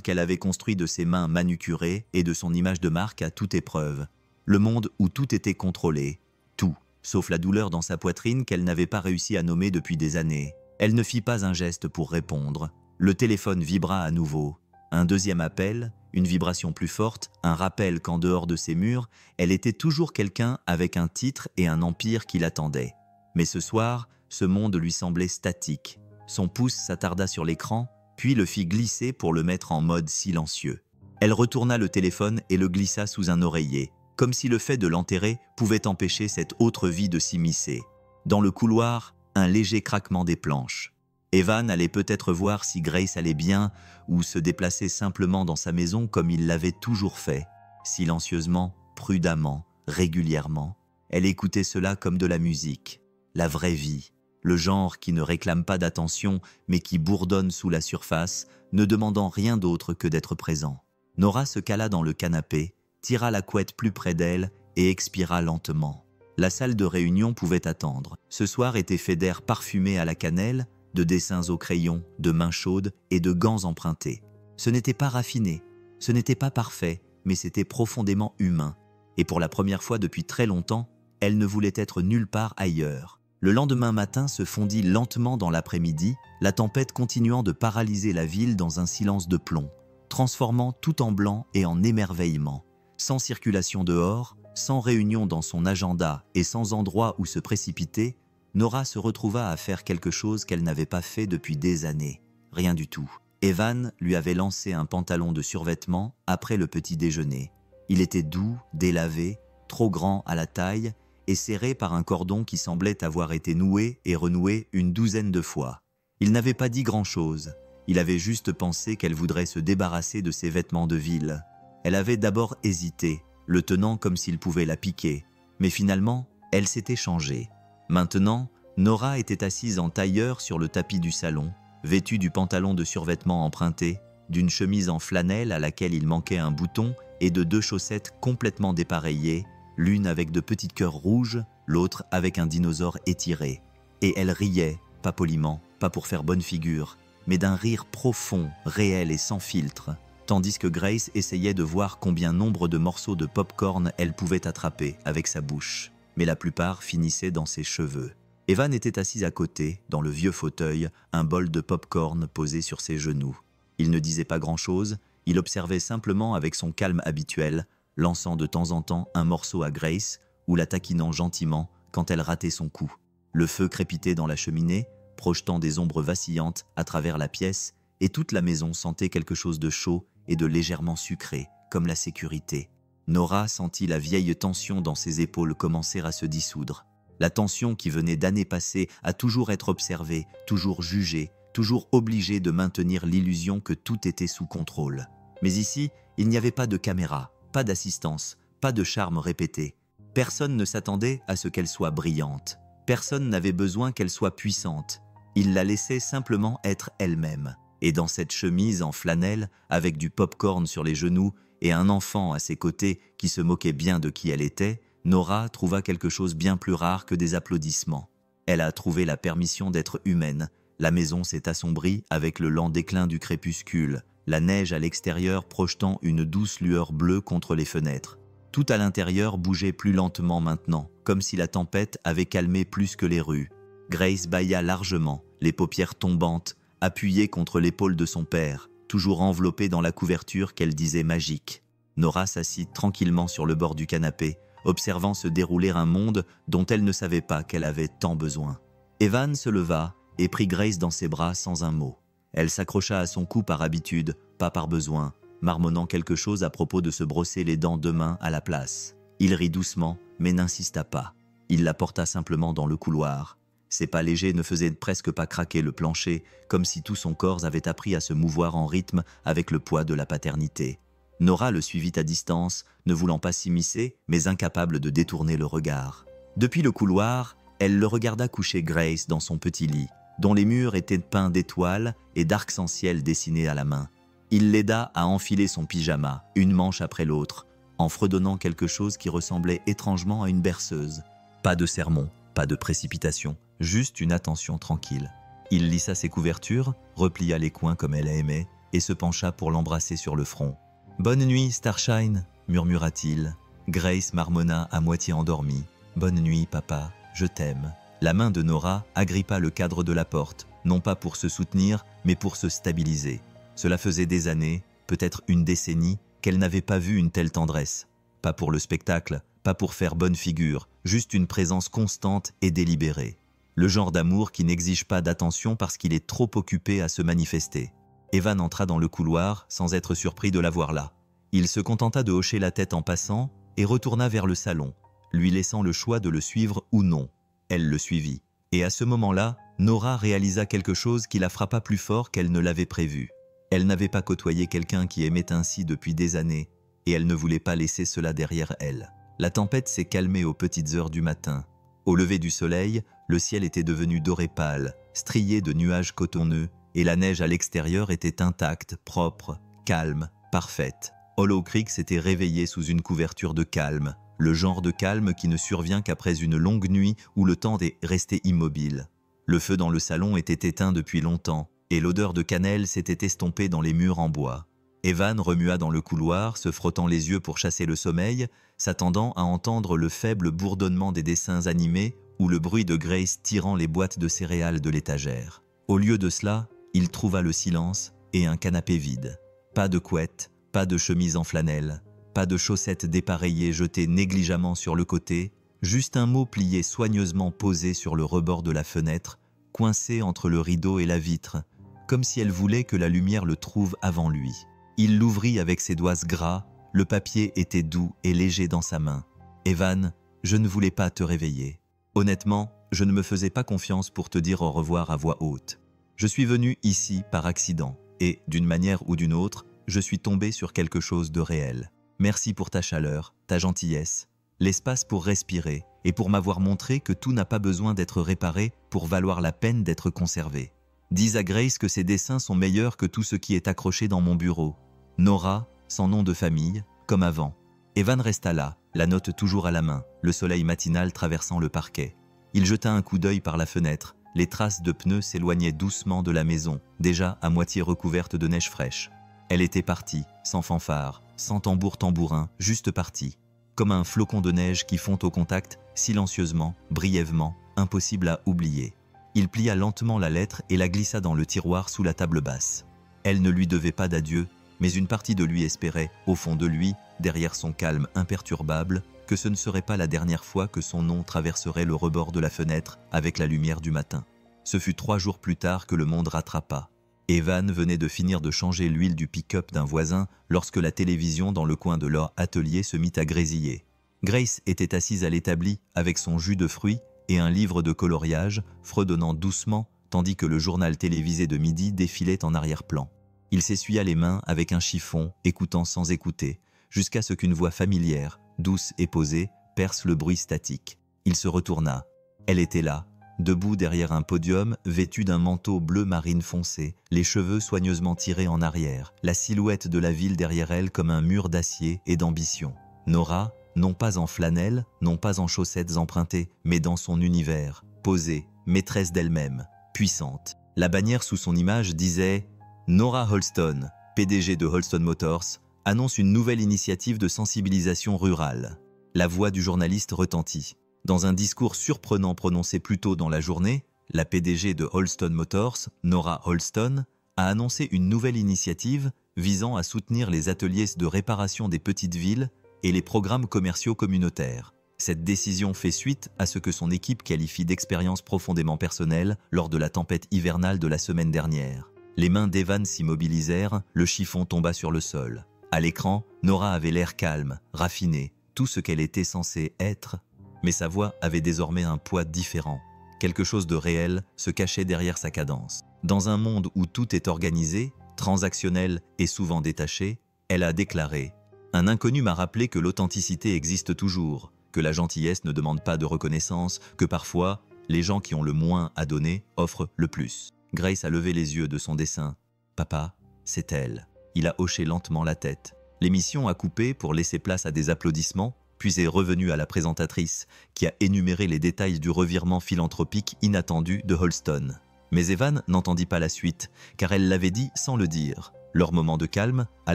Speaker 1: qu'elle avait construit de ses mains manucurées et de son image de marque à toute épreuve. Le monde où tout était contrôlé. Tout, sauf la douleur dans sa poitrine qu'elle n'avait pas réussi à nommer depuis des années. Elle ne fit pas un geste pour répondre. Le téléphone vibra à nouveau. Un deuxième appel, une vibration plus forte, un rappel qu'en dehors de ses murs, elle était toujours quelqu'un avec un titre et un empire qui l'attendait. Mais ce soir, ce monde lui semblait statique. Son pouce s'attarda sur l'écran, puis le fit glisser pour le mettre en mode silencieux. Elle retourna le téléphone et le glissa sous un oreiller, comme si le fait de l'enterrer pouvait empêcher cette autre vie de s'immiscer. Dans le couloir, un léger craquement des planches. Evan allait peut-être voir si Grace allait bien ou se déplacer simplement dans sa maison comme il l'avait toujours fait. Silencieusement, prudemment, régulièrement. Elle écoutait cela comme de la musique, la vraie vie. Le genre qui ne réclame pas d'attention, mais qui bourdonne sous la surface, ne demandant rien d'autre que d'être présent. Nora se cala dans le canapé, tira la couette plus près d'elle et expira lentement. La salle de réunion pouvait attendre. Ce soir était fait d'air parfumé à la cannelle, de dessins au crayon, de mains chaudes et de gants empruntés. Ce n'était pas raffiné, ce n'était pas parfait, mais c'était profondément humain. Et pour la première fois depuis très longtemps, elle ne voulait être nulle part ailleurs. Le lendemain matin se fondit lentement dans l'après-midi, la tempête continuant de paralyser la ville dans un silence de plomb, transformant tout en blanc et en émerveillement. Sans circulation dehors, sans réunion dans son agenda et sans endroit où se précipiter, Nora se retrouva à faire quelque chose qu'elle n'avait pas fait depuis des années. Rien du tout. Evan lui avait lancé un pantalon de survêtement après le petit déjeuner. Il était doux, délavé, trop grand à la taille et serré par un cordon qui semblait avoir été noué et renoué une douzaine de fois. Il n'avait pas dit grand-chose. Il avait juste pensé qu'elle voudrait se débarrasser de ses vêtements de ville. Elle avait d'abord hésité, le tenant comme s'il pouvait la piquer. Mais finalement, elle s'était changée. Maintenant, Nora était assise en tailleur sur le tapis du salon, vêtue du pantalon de survêtement emprunté, d'une chemise en flanelle à laquelle il manquait un bouton et de 2 chaussettes complètement dépareillées, l'une avec de petites cœurs rouges, l'autre avec un dinosaure étiré. Et elle riait, pas poliment, pas pour faire bonne figure, mais d'un rire profond, réel et sans filtre, tandis que Grace essayait de voir combien nombre de morceaux de pop-corn elle pouvait attraper avec sa bouche, mais la plupart finissaient dans ses cheveux. Evan était assis à côté, dans le vieux fauteuil, un bol de pop-corn posé sur ses genoux. Il ne disait pas grand-chose, il observait simplement avec son calme habituel, lançant de temps en temps un morceau à Grace ou la taquinant gentiment quand elle ratait son coup. Le feu crépitait dans la cheminée, projetant des ombres vacillantes à travers la pièce, et toute la maison sentait quelque chose de chaud et de légèrement sucré, comme la sécurité. Nora sentit la vieille tension dans ses épaules commencer à se dissoudre. La tension qui venait d'années passées à toujours être observée, toujours jugée, toujours obligé de maintenir l'illusion que tout était sous contrôle. Mais ici, il n'y avait pas de caméra, pas d'assistance, pas de charme répété. Personne ne s'attendait à ce qu'elle soit brillante. Personne n'avait besoin qu'elle soit puissante. Il la laissait simplement être elle-même. Et dans cette chemise en flanelle, avec du pop-corn sur les genoux et un enfant à ses côtés qui se moquait bien de qui elle était, Nora trouva quelque chose bien plus rare que des applaudissements. Elle a trouvé la permission d'être humaine. La maison s'est assombrie avec le lent déclin du crépuscule, la neige à l'extérieur projetant une douce lueur bleue contre les fenêtres. Tout à l'intérieur bougeait plus lentement maintenant, comme si la tempête avait calmé plus que les rues. Grace bâilla largement, les paupières tombantes, appuyée contre l'épaule de son père, toujours enveloppée dans la couverture qu'elle disait magique. Nora s'assit tranquillement sur le bord du canapé, observant se dérouler un monde dont elle ne savait pas qu'elle avait tant besoin. Evan se leva et prit Grace dans ses bras sans un mot. Elle s'accrocha à son cou par habitude, pas par besoin, marmonnant quelque chose à propos de se brosser les dents demain à la place. Il rit doucement, mais n'insista pas. Il la porta simplement dans le couloir. Ses pas légers ne faisaient presque pas craquer le plancher, comme si tout son corps avait appris à se mouvoir en rythme avec le poids de la paternité. Nora le suivit à distance, ne voulant pas s'immiscer, mais incapable de détourner le regard. Depuis le couloir, elle le regarda coucher Grace dans son petit lit, dont les murs étaient peints d'étoiles et d'arcs-en-ciel dessinés à la main. Il l'aida à enfiler son pyjama, une manche après l'autre, en fredonnant quelque chose qui ressemblait étrangement à une berceuse. Pas de sermon, pas de précipitation, juste une attention tranquille. Il lissa ses couvertures, replia les coins comme elle aimait, et se pencha pour l'embrasser sur le front. « Bonne nuit, Starshine » murmura-t-il. Grace marmonna à moitié endormie. « Bonne nuit, papa, je t'aime ». La main de Nora agrippa le cadre de la porte, non pas pour se soutenir, mais pour se stabiliser. Cela faisait des années, peut-être une décennie, qu'elle n'avait pas vu une telle tendresse. Pas pour le spectacle, pas pour faire bonne figure, juste une présence constante et délibérée. Le genre d'amour qui n'exige pas d'attention parce qu'il est trop occupé à se manifester. Evan entra dans le couloir sans être surpris de la voir là. Il se contenta de hocher la tête en passant et retourna vers le salon, lui laissant le choix de le suivre ou non. Elle le suivit. Et à ce moment-là, Nora réalisa quelque chose qui la frappa plus fort qu'elle ne l'avait prévu. Elle n'avait pas côtoyé quelqu'un qui aimait ainsi depuis des années, et elle ne voulait pas laisser cela derrière elle. La tempête s'est calmée aux petites heures du matin. Au lever du soleil, le ciel était devenu doré pâle, strié de nuages cotonneux, et la neige à l'extérieur était intacte, propre, calme, parfaite. Hollow Creek s'était réveillé sous une couverture de calme, le genre de calme qui ne survient qu'après une longue nuit où le temps est resté immobile. Le feu dans le salon était éteint depuis longtemps, et l'odeur de cannelle s'était estompée dans les murs en bois. Evan remua dans le couloir, se frottant les yeux pour chasser le sommeil, s'attendant à entendre le faible bourdonnement des dessins animés ou le bruit de Grace tirant les boîtes de céréales de l'étagère. Au lieu de cela, il trouva le silence et un canapé vide. Pas de couette, pas de chemise en flanelle, pas de chaussettes dépareillées jetées négligemment sur le côté, juste un mot plié soigneusement posé sur le rebord de la fenêtre, coincé entre le rideau et la vitre, comme si elle voulait que la lumière le trouve avant lui. Il l'ouvrit avec ses doigts gras, le papier était doux et léger dans sa main. « Evan, je ne voulais pas te réveiller. Honnêtement, je ne me faisais pas confiance pour te dire au revoir à voix haute. Je suis venu ici par accident et, d'une manière ou d'une autre, je suis tombé sur quelque chose de réel. Merci pour ta chaleur, ta gentillesse, l'espace pour respirer et pour m'avoir montré que tout n'a pas besoin d'être réparé pour valoir la peine d'être conservé. Dis à Grace que ses dessins sont meilleurs que tout ce qui est accroché dans mon bureau. Nora, sans nom de famille, comme avant. » Evan resta là, la note toujours à la main, le soleil matinal traversant le parquet. Il jeta un coup d'œil par la fenêtre. Les traces de pneus s'éloignaient doucement de la maison, déjà à moitié recouverte de neige fraîche. Elle était partie, sans fanfare, sans tambour-tambourin, juste partie. Comme un flocon de neige qui fond au contact, silencieusement, brièvement, impossible à oublier. Il plia lentement la lettre et la glissa dans le tiroir sous la table basse. Elle ne lui devait pas d'adieu, mais une partie de lui espérait, au fond de lui, derrière son calme imperturbable, que ce ne serait pas la dernière fois que son nom traverserait le rebord de la fenêtre avec la lumière du matin. Ce fut 3 jours plus tard que le monde rattrapa. Evan venait de finir de changer l'huile du pick-up d'un voisin lorsque la télévision dans le coin de leur atelier se mit à grésiller. Grace était assise à l'établi avec son jus de fruits et un livre de coloriage, fredonnant doucement tandis que le journal télévisé de midi défilait en arrière-plan. Il s'essuya les mains avec un chiffon, écoutant sans écouter, jusqu'à ce qu'une voix familière, douce et posée, perce le bruit statique. Il se retourna. Elle était là, debout derrière un podium, vêtue d'un manteau bleu marine foncé, les cheveux soigneusement tirés en arrière, la silhouette de la ville derrière elle comme un mur d'acier et d'ambition. Nora, non pas en flanelle, non pas en chaussettes empruntées, mais dans son univers, posée, maîtresse d'elle-même, puissante. La bannière sous son image disait « Nora Holston, PDG de Holston Motors, annonce une nouvelle initiative de sensibilisation rurale. » La voix du journaliste retentit. Dans un discours surprenant prononcé plus tôt dans la journée, la PDG de Holston Motors, Nora Holston, a annoncé une nouvelle initiative visant à soutenir les ateliers de réparation des petites villes et les programmes commerciaux communautaires. Cette décision fait suite à ce que son équipe qualifie d'expérience profondément personnelle lors de la tempête hivernale de la semaine dernière. Les mains d'Evan s'immobilisèrent, le chiffon tomba sur le sol. À l'écran, Nora avait l'air calme, raffinée, tout ce qu'elle était censée être, mais sa voix avait désormais un poids différent. Quelque chose de réel se cachait derrière sa cadence. Dans un monde où tout est organisé, transactionnel et souvent détaché, elle a déclaré « Un inconnu m'a rappelé que l'authenticité existe toujours, que la gentillesse ne demande pas de reconnaissance, que parfois, les gens qui ont le moins à donner offrent le plus. » Grace a levé les yeux de son dessin. « Papa, c'est elle. » Il a hoché lentement la tête. L'émission a coupé pour laisser place à des applaudissements, puis est revenue à la présentatrice, qui a énuméré les détails du revirement philanthropique inattendu de Holston. Mais Evan n'entendit pas la suite, car elle l'avait dit sans le dire. Leur moment de calme, à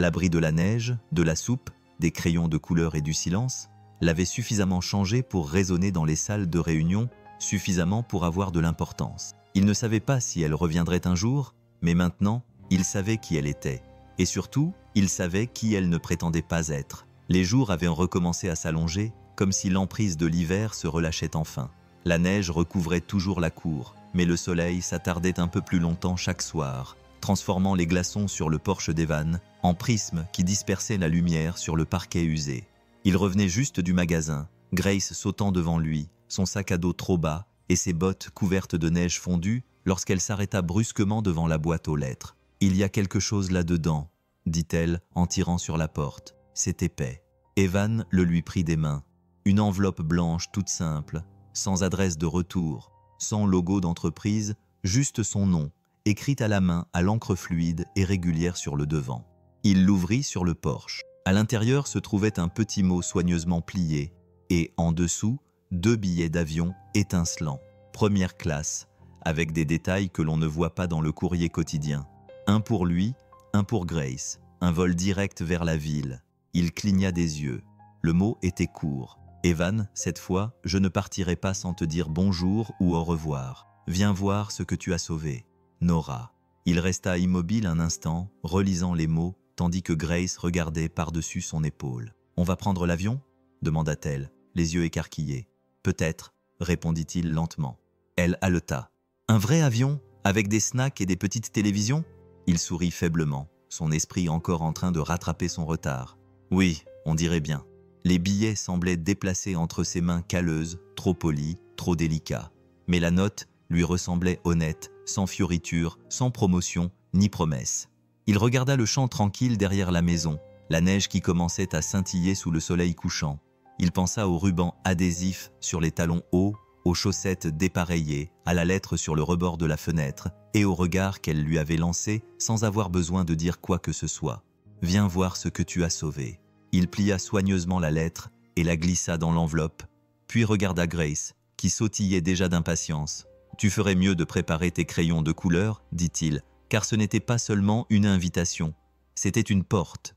Speaker 1: l'abri de la neige, de la soupe, des crayons de couleur et du silence, l'avait suffisamment changé pour résonner dans les salles de réunion, suffisamment pour avoir de l'importance. Il ne savait pas si elle reviendrait un jour, mais maintenant, il savait qui elle était. Et surtout, il savait qui elle ne prétendait pas être. Les jours avaient recommencé à s'allonger, comme si l'emprise de l'hiver se relâchait enfin. La neige recouvrait toujours la cour, mais le soleil s'attardait un peu plus longtemps chaque soir, transformant les glaçons sur le porche d'Evan en prismes qui dispersaient la lumière sur le parquet usé. Il revenait juste du magasin, Grace sautant devant lui, son sac à dos trop bas et ses bottes couvertes de neige fondue lorsqu'elle s'arrêta brusquement devant la boîte aux lettres. « Il y a quelque chose là-dedans », dit-elle en tirant sur la porte. « C'est épais. » Evan le lui prit des mains. Une enveloppe blanche toute simple, sans adresse de retour, sans logo d'entreprise, juste son nom, écrit à la main à l'encre fluide et régulière sur le devant. Il l'ouvrit sur le porche. À l'intérieur se trouvait un petit mot soigneusement plié et, en dessous, 2 billets d'avion étincelants, première classe, avec des détails que l'on ne voit pas dans le courrier quotidien. Un pour lui, un pour Grace, un vol direct vers la ville. Il cligna des yeux. Le mot était court. « Evan, cette fois, je ne partirai pas sans te dire bonjour ou au revoir. Viens voir ce que tu as sauvé. Nora. » Il resta immobile un instant, relisant les mots, tandis que Grace regardait par-dessus son épaule. « On va prendre l'avion » demanda-t-elle, les yeux écarquillés. « Peut-être » répondit-il lentement. Elle haleta. « Un vrai avion, avec des snacks et des petites télévisions ?» Il sourit faiblement, son esprit encore en train de rattraper son retard. « Oui, on dirait bien. » Les billets semblaient déplacés entre ses mains calleuses, trop polies, trop délicats. Mais la note lui ressemblait honnête, sans fioriture, sans promotion, ni promesse. Il regarda le champ tranquille derrière la maison, la neige qui commençait à scintiller sous le soleil couchant. Il pensa aux rubans adhésifs sur les talons hauts, aux chaussettes dépareillées, à la lettre sur le rebord de la fenêtre, et au regard qu'elle lui avait lancé sans avoir besoin de dire quoi que ce soit. « Viens voir ce que tu as sauvé. » Il plia soigneusement la lettre et la glissa dans l'enveloppe, puis regarda Grace, qui sautillait déjà d'impatience. « Tu ferais mieux de préparer tes crayons de couleur, dit-il, car ce n'était pas seulement une invitation. C'était une porte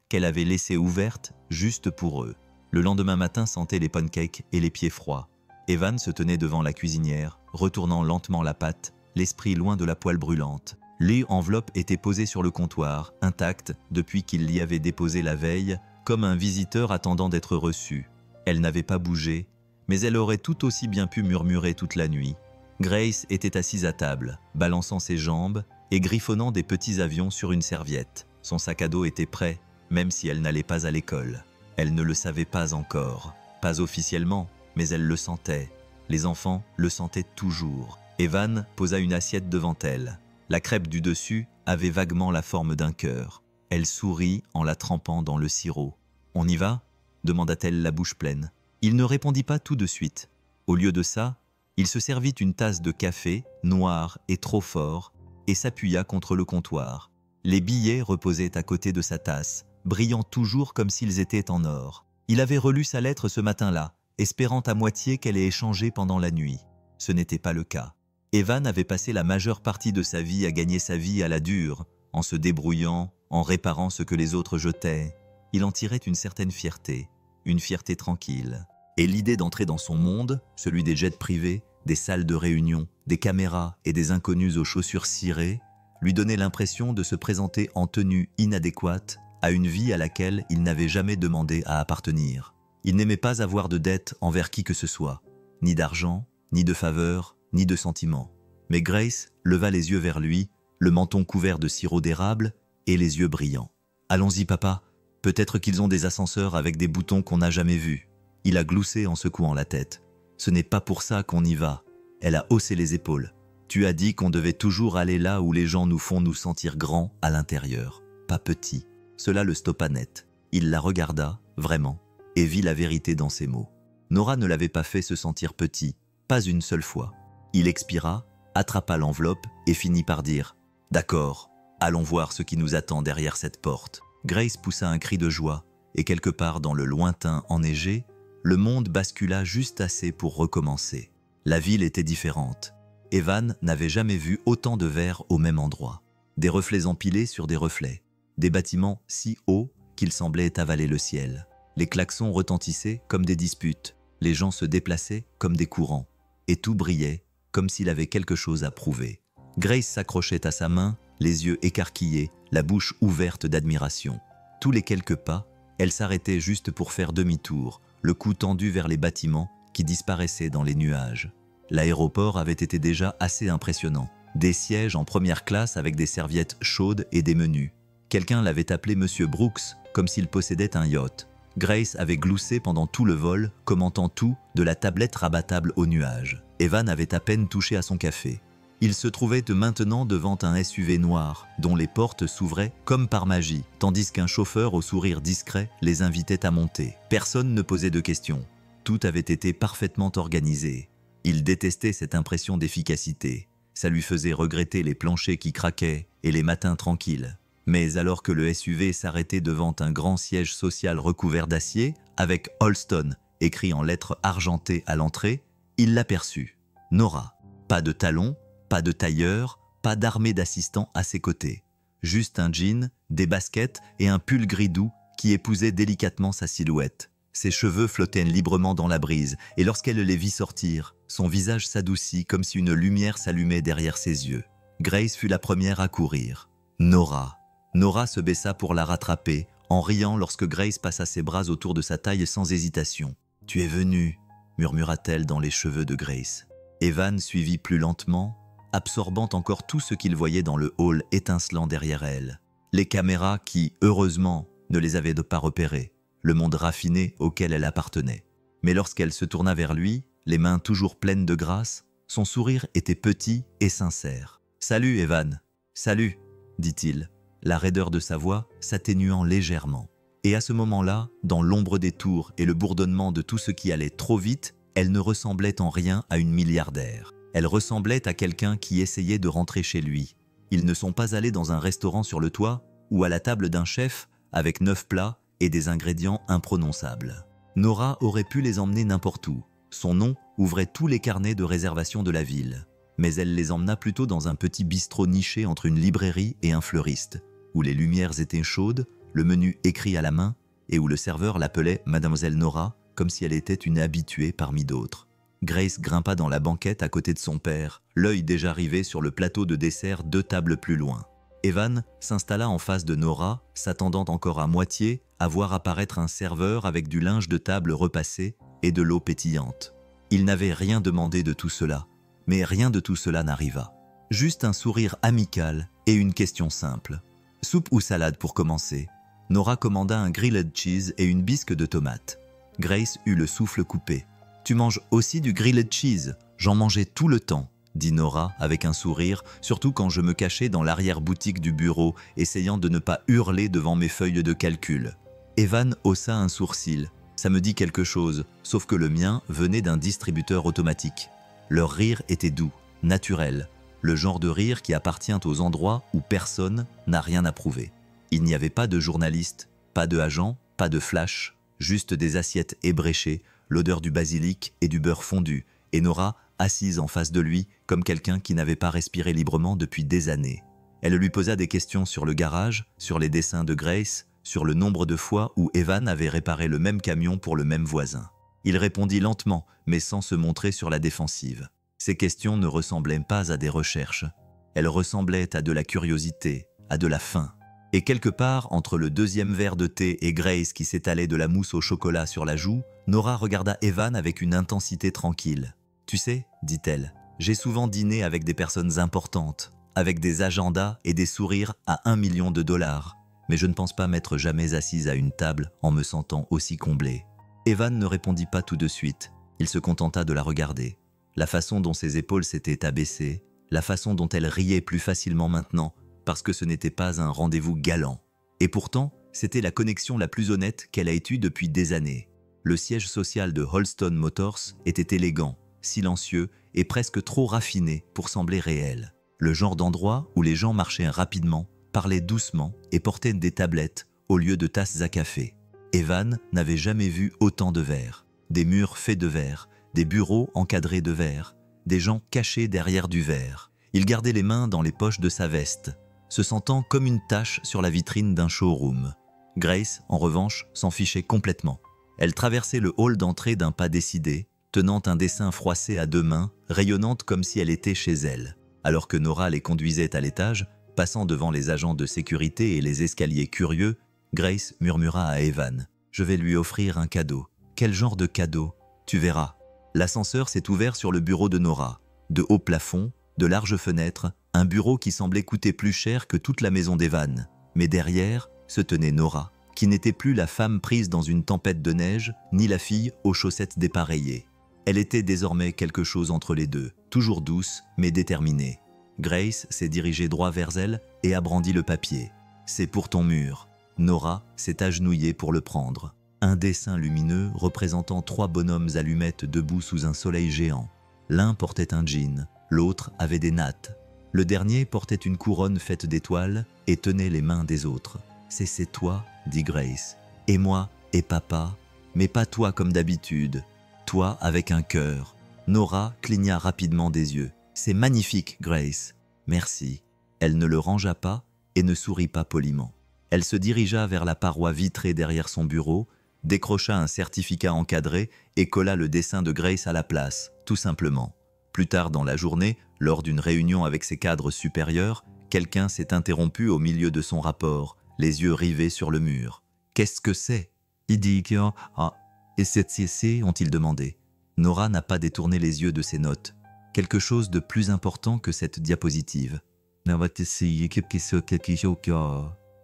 Speaker 1: qu'elle avait laissée ouverte juste pour eux. » Le lendemain matin sentait les pancakes et les pieds froids. Evan se tenait devant la cuisinière, retournant lentement la pâte, l'esprit loin de la poêle brûlante. L'enveloppe était posée sur le comptoir, intacte depuis qu'il l'y avait déposée la veille, comme un visiteur attendant d'être reçu. Elle n'avait pas bougé, mais elle aurait tout aussi bien pu murmurer toute la nuit. Grace était assise à table, balançant ses jambes et griffonnant des petits avions sur une serviette. Son sac à dos était prêt, même si elle n'allait pas à l'école. Elle ne le savait pas encore, pas officiellement, mais elle le sentait. Les enfants le sentaient toujours. Evan posa une assiette devant elle. La crêpe du dessus avait vaguement la forme d'un cœur. Elle sourit en la trempant dans le sirop. « On y va » demanda-t-elle la bouche pleine. Il ne répondit pas tout de suite. Au lieu de ça, il se servit une tasse de café, noir et trop fort, et s'appuya contre le comptoir. Les billets reposaient à côté de sa tasse, brillant toujours comme s'ils étaient en or. Il avait relu sa lettre ce matin-là, espérant à moitié qu'elle ait échangé pendant la nuit. Ce n'était pas le cas. Evan avait passé la majeure partie de sa vie à gagner sa vie à la dure, en se débrouillant, en réparant ce que les autres jetaient. Il en tirait une certaine fierté, une fierté tranquille. Et l'idée d'entrer dans son monde, celui des jets privés, des salles de réunion, des caméras et des inconnus aux chaussures cirées, lui donnait l'impression de se présenter en tenue inadéquate à une vie à laquelle il n'avait jamais demandé à appartenir. Il n'aimait pas avoir de dettes envers qui que ce soit, ni d'argent, ni de faveur, ni de sentiments. Mais Grace leva les yeux vers lui, le menton couvert de sirop d'érable et les yeux brillants. « Allons-y, papa. Peut-être qu'ils ont des ascenseurs avec des boutons qu'on n'a jamais vus. » Il a gloussé en secouant la tête. « Ce n'est pas pour ça qu'on y va. » Elle a haussé les épaules. « Tu as dit qu'on devait toujours aller là où les gens nous font nous sentir grands à l'intérieur, pas petits. » Cela le stoppa net. Il la regarda, vraiment, et vit la vérité dans ses mots. Nora ne l'avait pas fait se sentir petit, pas une seule fois. Il expira, attrapa l'enveloppe et finit par dire « D'accord, allons voir ce qui nous attend derrière cette porte. » Grace poussa un cri de joie, et quelque part dans le lointain enneigé, le monde bascula juste assez pour recommencer. La ville était différente. Evan n'avait jamais vu autant de verre au même endroit. Des reflets empilés sur des reflets. Des bâtiments si hauts qu'ils semblaient avaler le ciel. Les klaxons retentissaient comme des disputes. Les gens se déplaçaient comme des courants. Et tout brillait comme s'il avait quelque chose à prouver. Grace s'accrochait à sa main, les yeux écarquillés, la bouche ouverte d'admiration. Tous les quelques pas, elle s'arrêtait juste pour faire demi-tour, le cou tendu vers les bâtiments qui disparaissaient dans les nuages. L'aéroport avait été déjà assez impressionnant. Des sièges en première classe avec des serviettes chaudes et des menus. Quelqu'un l'avait appelé Monsieur Brooks, comme s'il possédait un yacht. Grace avait gloussé pendant tout le vol, commentant tout de la tablette rabattable aux nuages. Evan avait à peine touché à son café. Il se trouvait maintenant devant un SUV noir, dont les portes s'ouvraient comme par magie, tandis qu'un chauffeur au sourire discret les invitait à monter. Personne ne posait de questions. Tout avait été parfaitement organisé. Il détestait cette impression d'efficacité. Ça lui faisait regretter les planchers qui craquaient et les matins tranquilles. Mais alors que le SUV s'arrêtait devant un grand siège social recouvert d'acier, avec Holston écrit en lettres argentées à l'entrée, il l'aperçut. Nora. Pas de talons, pas de tailleur, pas d'armée d'assistants à ses côtés. Juste un jean, des baskets et un pull gris doux qui épousait délicatement sa silhouette. Ses cheveux flottaient librement dans la brise et lorsqu'elle les vit sortir, son visage s'adoucit comme si une lumière s'allumait derrière ses yeux. Grace fut la première à courir. Nora. Nora se baissa pour la rattraper, en riant lorsque Grace passa ses bras autour de sa taille sans hésitation. « Tu es venue » murmura-t-elle dans les cheveux de Grace. Evan suivit plus lentement, absorbant encore tout ce qu'il voyait dans le hall étincelant derrière elle. Les caméras qui, heureusement, ne les avaient pas repérées, le monde raffiné auquel elle appartenait. Mais lorsqu'elle se tourna vers lui, les mains toujours pleines de grâce, son sourire était petit et sincère. « Salut, Evan. Salut, dit-il, la raideur de sa voix s'atténuant légèrement. Et à ce moment-là, dans l'ombre des tours et le bourdonnement de tout ce qui allait trop vite, elle ne ressemblait en rien à une milliardaire. Elle ressemblait à quelqu'un qui essayait de rentrer chez lui. Ils ne sont pas allés dans un restaurant sur le toit ou à la table d'un chef avec 9 plats et des ingrédients imprononçables. Nora aurait pu les emmener n'importe où. Son nom ouvrait tous les carnets de réservation de la ville. Mais elle les emmena plutôt dans un petit bistrot niché entre une librairie et un fleuriste, où les lumières étaient chaudes, le menu écrit à la main, et où le serveur l'appelait Mademoiselle Nora, comme si elle était une habituée parmi d'autres. Grace grimpa dans la banquette à côté de son père, l'œil déjà rivé sur le plateau de dessert 2 tables plus loin. Evan s'installa en face de Nora, s'attendant encore à moitié à voir apparaître un serveur avec du linge de table repassé et de l'eau pétillante. Il n'avait rien demandé de tout cela, mais rien de tout cela n'arriva. Juste un sourire amical et une question simple. « Soupe ou salade pour commencer ?» Nora commanda un grilled cheese et une bisque de tomates. Grace eut le souffle coupé. « Tu manges aussi du grilled cheese? J'en mangeais tout le temps. dit Nora avec un sourire, surtout quand je me cachais dans l'arrière-boutique du bureau, essayant de ne pas hurler devant mes feuilles de calcul. Evan haussa un sourcil. Ça me dit quelque chose, sauf que le mien venait d'un distributeur automatique. Leur rire était doux, naturel, le genre de rire qui appartient aux endroits où personne n'a rien à prouver. Il n'y avait pas de journaliste, pas de agent, pas de flash, juste des assiettes ébréchées, l'odeur du basilic et du beurre fondu, et Nora assise en face de lui comme quelqu'un qui n'avait pas respiré librement depuis des années. Elle lui posa des questions sur le garage, sur les dessins de Grace, sur le nombre de fois où Evan avait réparé le même camion pour le même voisin. Il répondit lentement, mais sans se montrer sur la défensive. Ces questions ne ressemblaient pas à des recherches. Elles ressemblaient à de la curiosité, à de la faim. Et quelque part, entre le deuxième verre de thé et Grace qui s'étalait de la mousse au chocolat sur la joue, Nora regarda Evan avec une intensité tranquille. « Tu sais, dit-elle, j'ai souvent dîné avec des personnes importantes, avec des agendas et des sourires à 1 million de dollars. Mais je ne pense pas m'être jamais assise à une table en me sentant aussi comblée. » Evan ne répondit pas tout de suite. Il se contenta de la regarder. La façon dont ses épaules s'étaient abaissées, la façon dont elle riait plus facilement maintenant, parce que ce n'était pas un rendez-vous galant. Et pourtant, c'était la connexion la plus honnête qu'elle a eue depuis des années. Le siège social de Holston Motors était élégant, silencieux et presque trop raffiné pour sembler réel. Le genre d'endroit où les gens marchaient rapidement, parlaient doucement et portaient des tablettes au lieu de tasses à café. Evan n'avait jamais vu autant de verre, des murs faits de verre, des bureaux encadrés de verre, des gens cachés derrière du verre. Il gardait les mains dans les poches de sa veste, se sentant comme une tache sur la vitrine d'un showroom. Grace, en revanche, s'en fichait complètement. Elle traversait le hall d'entrée d'un pas décidé, tenant un dessin froissé à 2 mains, rayonnante comme si elle était chez elle. Alors que Nora les conduisait à l'étage, passant devant les agents de sécurité et les escaliers curieux, Grace murmura à Evan « Je vais lui offrir un cadeau. » « Quel genre de cadeau ? Tu verras. » L'ascenseur s'est ouvert sur le bureau de Nora. De hauts plafonds, de larges fenêtres, un bureau qui semblait coûter plus cher que toute la maison d'Evan. Mais derrière se tenait Nora, qui n'était plus la femme prise dans une tempête de neige, ni la fille aux chaussettes dépareillées. Elle était désormais quelque chose entre les deux, toujours douce, mais déterminée. Grace s'est dirigée droit vers elle et a brandi le papier. « C'est pour ton mur. » Nora s'est agenouillée pour le prendre. Un dessin lumineux représentant 3 bonhommes allumettes debout sous un soleil géant. L'un portait un jean, l'autre avait des nattes. Le dernier portait une couronne faite d'étoiles et tenait les mains des autres. « C'est toi, dit Grace. Et moi, et papa, mais pas toi comme d'habitude. Toi avec un cœur. » Nora cligna rapidement des yeux. « C'est magnifique, Grace. » « Merci. » Elle ne le rangea pas et ne sourit pas poliment. Elle se dirigea vers la paroi vitrée derrière son bureau, décrocha un certificat encadré et colla le dessin de Grace à la place, tout simplement. Plus tard dans la journée, lors d'une réunion avec ses cadres supérieurs, quelqu'un s'est interrompu au milieu de son rapport, les yeux rivés sur le mur. « Qu'est-ce que c'est ?» Il dit que... « Ah, et cette CC ?» ont-ils demandé. Nora n'a pas détourné les yeux de ses notes. Quelque chose de plus important que cette diapositive.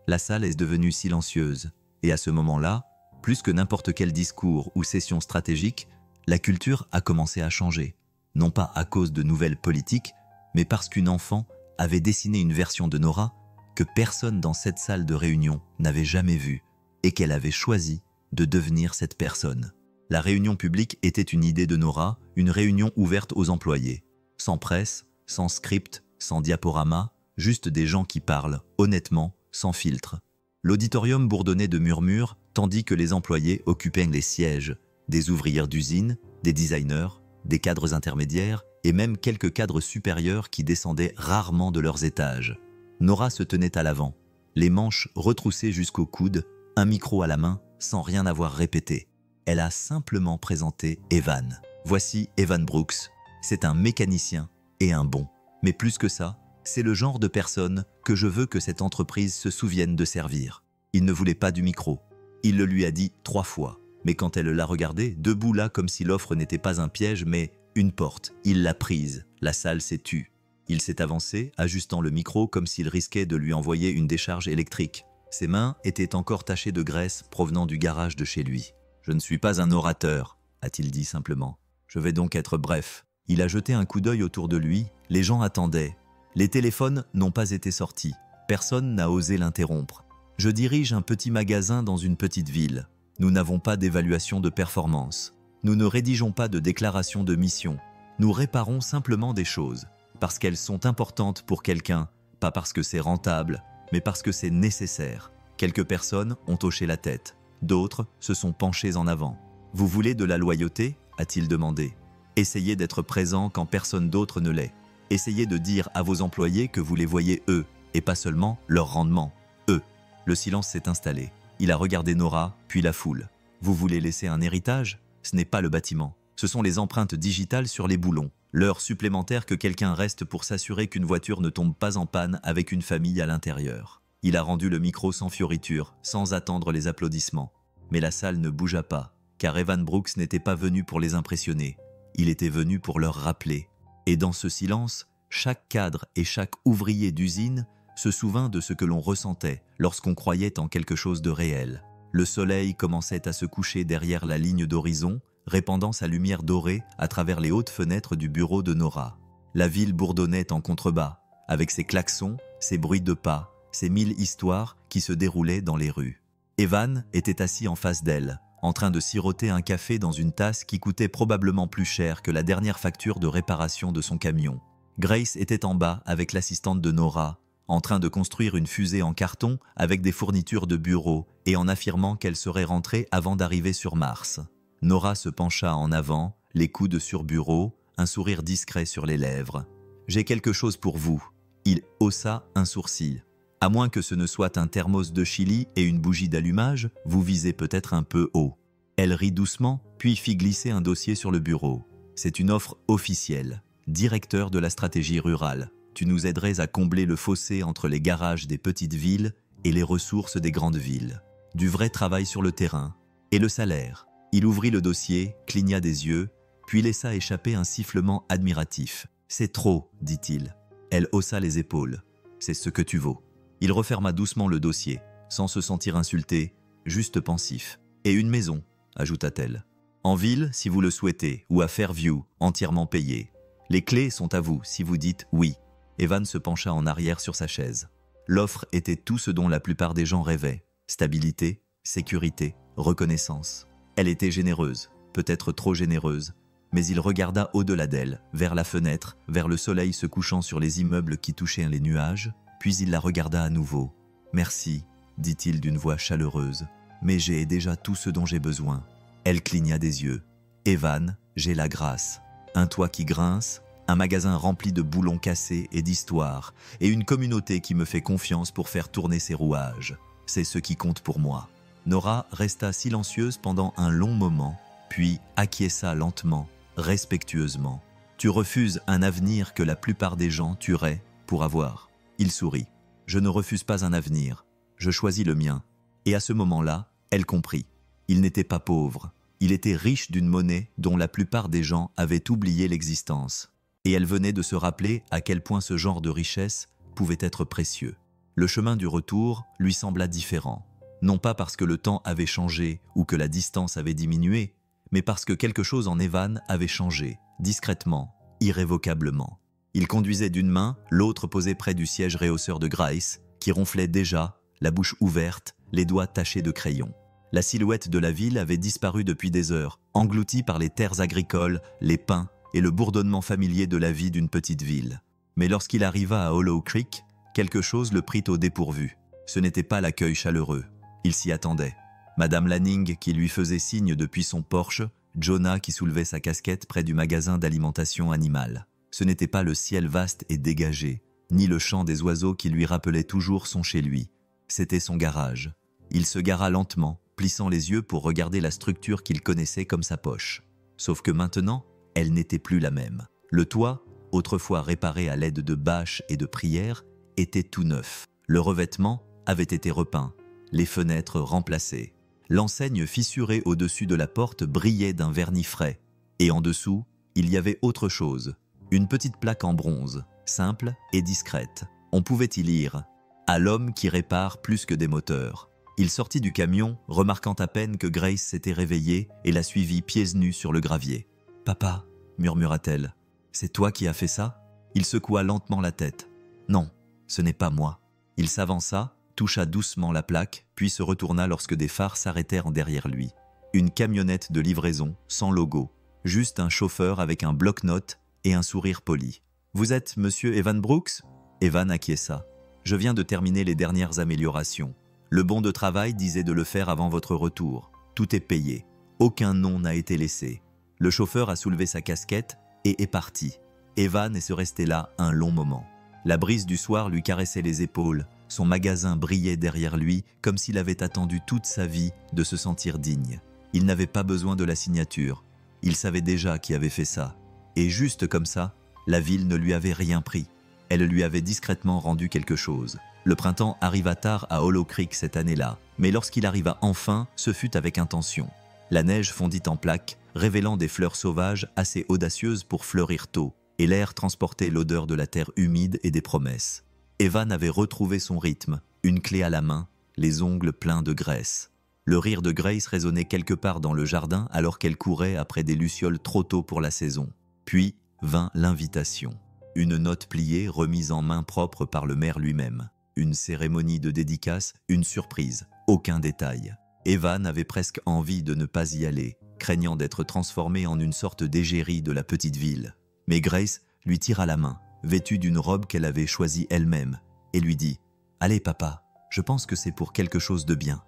Speaker 1: La salle est devenue silencieuse, et à ce moment-là, plus que n'importe quel discours ou session stratégique, la culture a commencé à changer. Non pas à cause de nouvelles politiques, mais parce qu'une enfant avait dessiné une version de Nora que personne dans cette salle de réunion n'avait jamais vue, et qu'elle avait choisi de devenir cette personne. La réunion publique était une idée de Nora, une réunion ouverte aux employés. Sans presse, sans script, sans diaporama, juste des gens qui parlent, honnêtement, sans filtre. L'auditorium bourdonnait de murmures, tandis que les employés occupaient les sièges, des ouvrières d'usine, des designers, des cadres intermédiaires et même quelques cadres supérieurs qui descendaient rarement de leurs étages. Nora se tenait à l'avant, les manches retroussées jusqu'au coude, un micro à la main, sans rien avoir répété. Elle a simplement présenté Evan. Voici Evan Brooks. C'est un mécanicien et un bon. Mais plus que ça, c'est le genre de personne que je veux que cette entreprise se souvienne de servir. Il ne voulait pas du micro. Il le lui a dit 3 fois. Mais quand elle l'a regardé, debout là comme si l'offre n'était pas un piège, mais une porte, il l'a prise. La salle s'est tue. Il s'est avancé, ajustant le micro comme s'il risquait de lui envoyer une décharge électrique. Ses mains étaient encore tachées de graisse provenant du garage de chez lui. « Je ne suis pas un orateur », a-t-il dit simplement. « Je vais donc être bref. » Il a jeté un coup d'œil autour de lui, Les gens attendaient. Les téléphones n'ont pas été sortis. Personne n'a osé l'interrompre. Je dirige un petit magasin dans une petite ville. Nous n'avons pas d'évaluation de performance. Nous ne rédigeons pas de déclaration de mission. Nous réparons simplement des choses, parce qu'elles sont importantes pour quelqu'un, pas parce que c'est rentable, mais parce que c'est nécessaire. Quelques personnes ont hoché la tête, d'autres se sont penchées en avant. « Vous voulez de la loyauté ?» a-t-il demandé. « Essayez d'être présent quand personne d'autre ne l'est. Essayez de dire à vos employés que vous les voyez eux, et pas seulement leur rendement, eux. » Le silence s'est installé. Il a regardé Nora, puis la foule. « Vous voulez laisser un héritage ? Ce n'est pas le bâtiment. Ce sont les empreintes digitales sur les boulons. L'heure supplémentaire que quelqu'un reste pour s'assurer qu'une voiture ne tombe pas en panne avec une famille à l'intérieur. » Il a rendu le micro sans fioriture, sans attendre les applaudissements. Mais la salle ne bougea pas, car Evan Brooks n'était pas venu pour les impressionner. Il était venu pour leur rappeler. Et dans ce silence, chaque cadre et chaque ouvrier d'usine se souvint de ce que l'on ressentait lorsqu'on croyait en quelque chose de réel. Le soleil commençait à se coucher derrière la ligne d'horizon, répandant sa lumière dorée à travers les hautes fenêtres du bureau de Nora. La ville bourdonnait en contrebas, avec ses klaxons, ses bruits de pas, ces 1000 histoires qui se déroulaient dans les rues. Evan était assis en face d'elle, en train de siroter un café dans une tasse qui coûtait probablement plus cher que la dernière facture de réparation de son camion. Grace était en bas avec l'assistante de Nora, en train de construire une fusée en carton avec des fournitures de bureau et en affirmant qu'elle serait rentrée avant d'arriver sur Mars. Nora se pencha en avant, les coudes sur bureau, un sourire discret sur les lèvres. « J'ai quelque chose pour vous. » Il haussa un sourcil. « À moins que ce ne soit un thermos de chili et une bougie d'allumage, vous visez peut-être un peu haut. » Elle rit doucement, puis fit glisser un dossier sur le bureau. « C'est une offre officielle. Directeur de la stratégie rurale. Tu nous aiderais à combler le fossé entre les garages des petites villes et les ressources des grandes villes. Du vrai travail sur le terrain. Et le salaire. » Il ouvrit le dossier, cligna des yeux, puis laissa échapper un sifflement admiratif. « C'est trop, dit-il. » Elle haussa les épaules. « C'est ce que tu vaux. » Il referma doucement le dossier, sans se sentir insulté, juste pensif. « Et une maison, ajouta-t-elle. En ville, si vous le souhaitez, ou à Fairview, entièrement payée. Les clés sont à vous, si vous dites oui. » Evan se pencha en arrière sur sa chaise. L'offre était tout ce dont la plupart des gens rêvaient. Stabilité, sécurité, reconnaissance. Elle était généreuse, peut-être trop généreuse, mais il regarda au-delà d'elle, vers la fenêtre, vers le soleil se couchant sur les immeubles qui touchaient les nuages, puis il la regarda à nouveau. « Merci, dit-il d'une voix chaleureuse, mais j'ai déjà tout ce dont j'ai besoin. » Elle cligna des yeux. « Evan, j'ai la grâce. Un toit qui grince, un magasin rempli de boulons cassés et d'histoires, et une communauté qui me fait confiance pour faire tourner ses rouages. C'est ce qui compte pour moi. » Nora resta silencieuse pendant un long moment, puis acquiesça lentement, respectueusement. « Tu refuses un avenir que la plupart des gens tueraient pour avoir. » Il sourit. « Je ne refuse pas un avenir. Je choisis le mien. » Et à ce moment-là, elle comprit. Il n'était pas pauvre. Il était riche d'une monnaie dont la plupart des gens avaient oublié l'existence. Et elle venait de se rappeler à quel point ce genre de richesse pouvait être précieux. Le chemin du retour lui sembla différent. Non pas parce que le temps avait changé ou que la distance avait diminué, mais parce que quelque chose en Evan avait changé, discrètement, irrévocablement. Il conduisait d'une main, l'autre posée près du siège réhausseur de Grace, qui ronflait déjà, la bouche ouverte, les doigts tachés de crayon. La silhouette de la ville avait disparu depuis des heures, engloutie par les terres agricoles, les pins et le bourdonnement familier de la vie d'une petite ville. Mais lorsqu'il arriva à Hollow Creek, quelque chose le prit au dépourvu. Ce n'était pas l'accueil chaleureux. Il s'y attendait. Madame Lanning qui lui faisait signe depuis son porche, Jonah qui soulevait sa casquette près du magasin d'alimentation animale. Ce n'était pas le ciel vaste et dégagé, ni le chant des oiseaux qui lui rappelait toujours son chez-lui. C'était son garage. Il se gara lentement, plissant les yeux pour regarder la structure qu'il connaissait comme sa poche. Sauf que maintenant, elle n'était plus la même. Le toit, autrefois réparé à l'aide de bâches et de prières, était tout neuf. Le revêtement avait été repeint, les fenêtres remplacées. L'enseigne fissurée au-dessus de la porte brillait d'un vernis frais. Et en dessous, il y avait autre chose. Une petite plaque en bronze, simple et discrète. On pouvait y lire « À l'homme qui répare plus que des moteurs ». Il sortit du camion, remarquant à peine que Grace s'était réveillée et la suivit pieds nus sur le gravier. « Papa » murmura-t-elle, « c'est toi qui as fait ça ?» Il secoua lentement la tête. « Non, ce n'est pas moi. » Il s'avança, toucha doucement la plaque, puis se retourna lorsque des phares s'arrêtèrent derrière lui. Une camionnette de livraison, sans logo, juste un chauffeur avec un bloc-notes et un sourire poli. « Vous êtes monsieur Evan Brooks ?» Evan acquiesça. « Je viens de terminer les dernières améliorations. Le bon de travail disait de le faire avant votre retour. Tout est payé. Aucun nom n'a été laissé. » Le chauffeur a soulevé sa casquette et est parti. Evan est resté là un long moment. La brise du soir lui caressait les épaules. Son magasin brillait derrière lui comme s'il avait attendu toute sa vie de se sentir digne. Il n'avait pas besoin de la signature. Il savait déjà qui avait fait ça. Et juste comme ça, la ville ne lui avait rien pris. Elle lui avait discrètement rendu quelque chose. Le printemps arriva tard à Hollow Creek cette année-là, mais lorsqu'il arriva enfin, ce fut avec intention. La neige fondit en plaques, révélant des fleurs sauvages assez audacieuses pour fleurir tôt, et l'air transportait l'odeur de la terre humide et des promesses. Evan avait retrouvé son rythme, une clé à la main, les ongles pleins de graisse. Le rire de Grace résonnait quelque part dans le jardin alors qu'elle courait après des lucioles trop tôt pour la saison. Puis vint l'invitation. Une note pliée remise en main propre par le maire lui-même. Une cérémonie de dédicace, une surprise, aucun détail. Evan avait presque envie de ne pas y aller, craignant d'être transformé en une sorte d'égérie de la petite ville. Mais Grace lui tira la main, vêtue d'une robe qu'elle avait choisie elle-même, et lui dit « Allez papa, je pense que c'est pour quelque chose de bien. »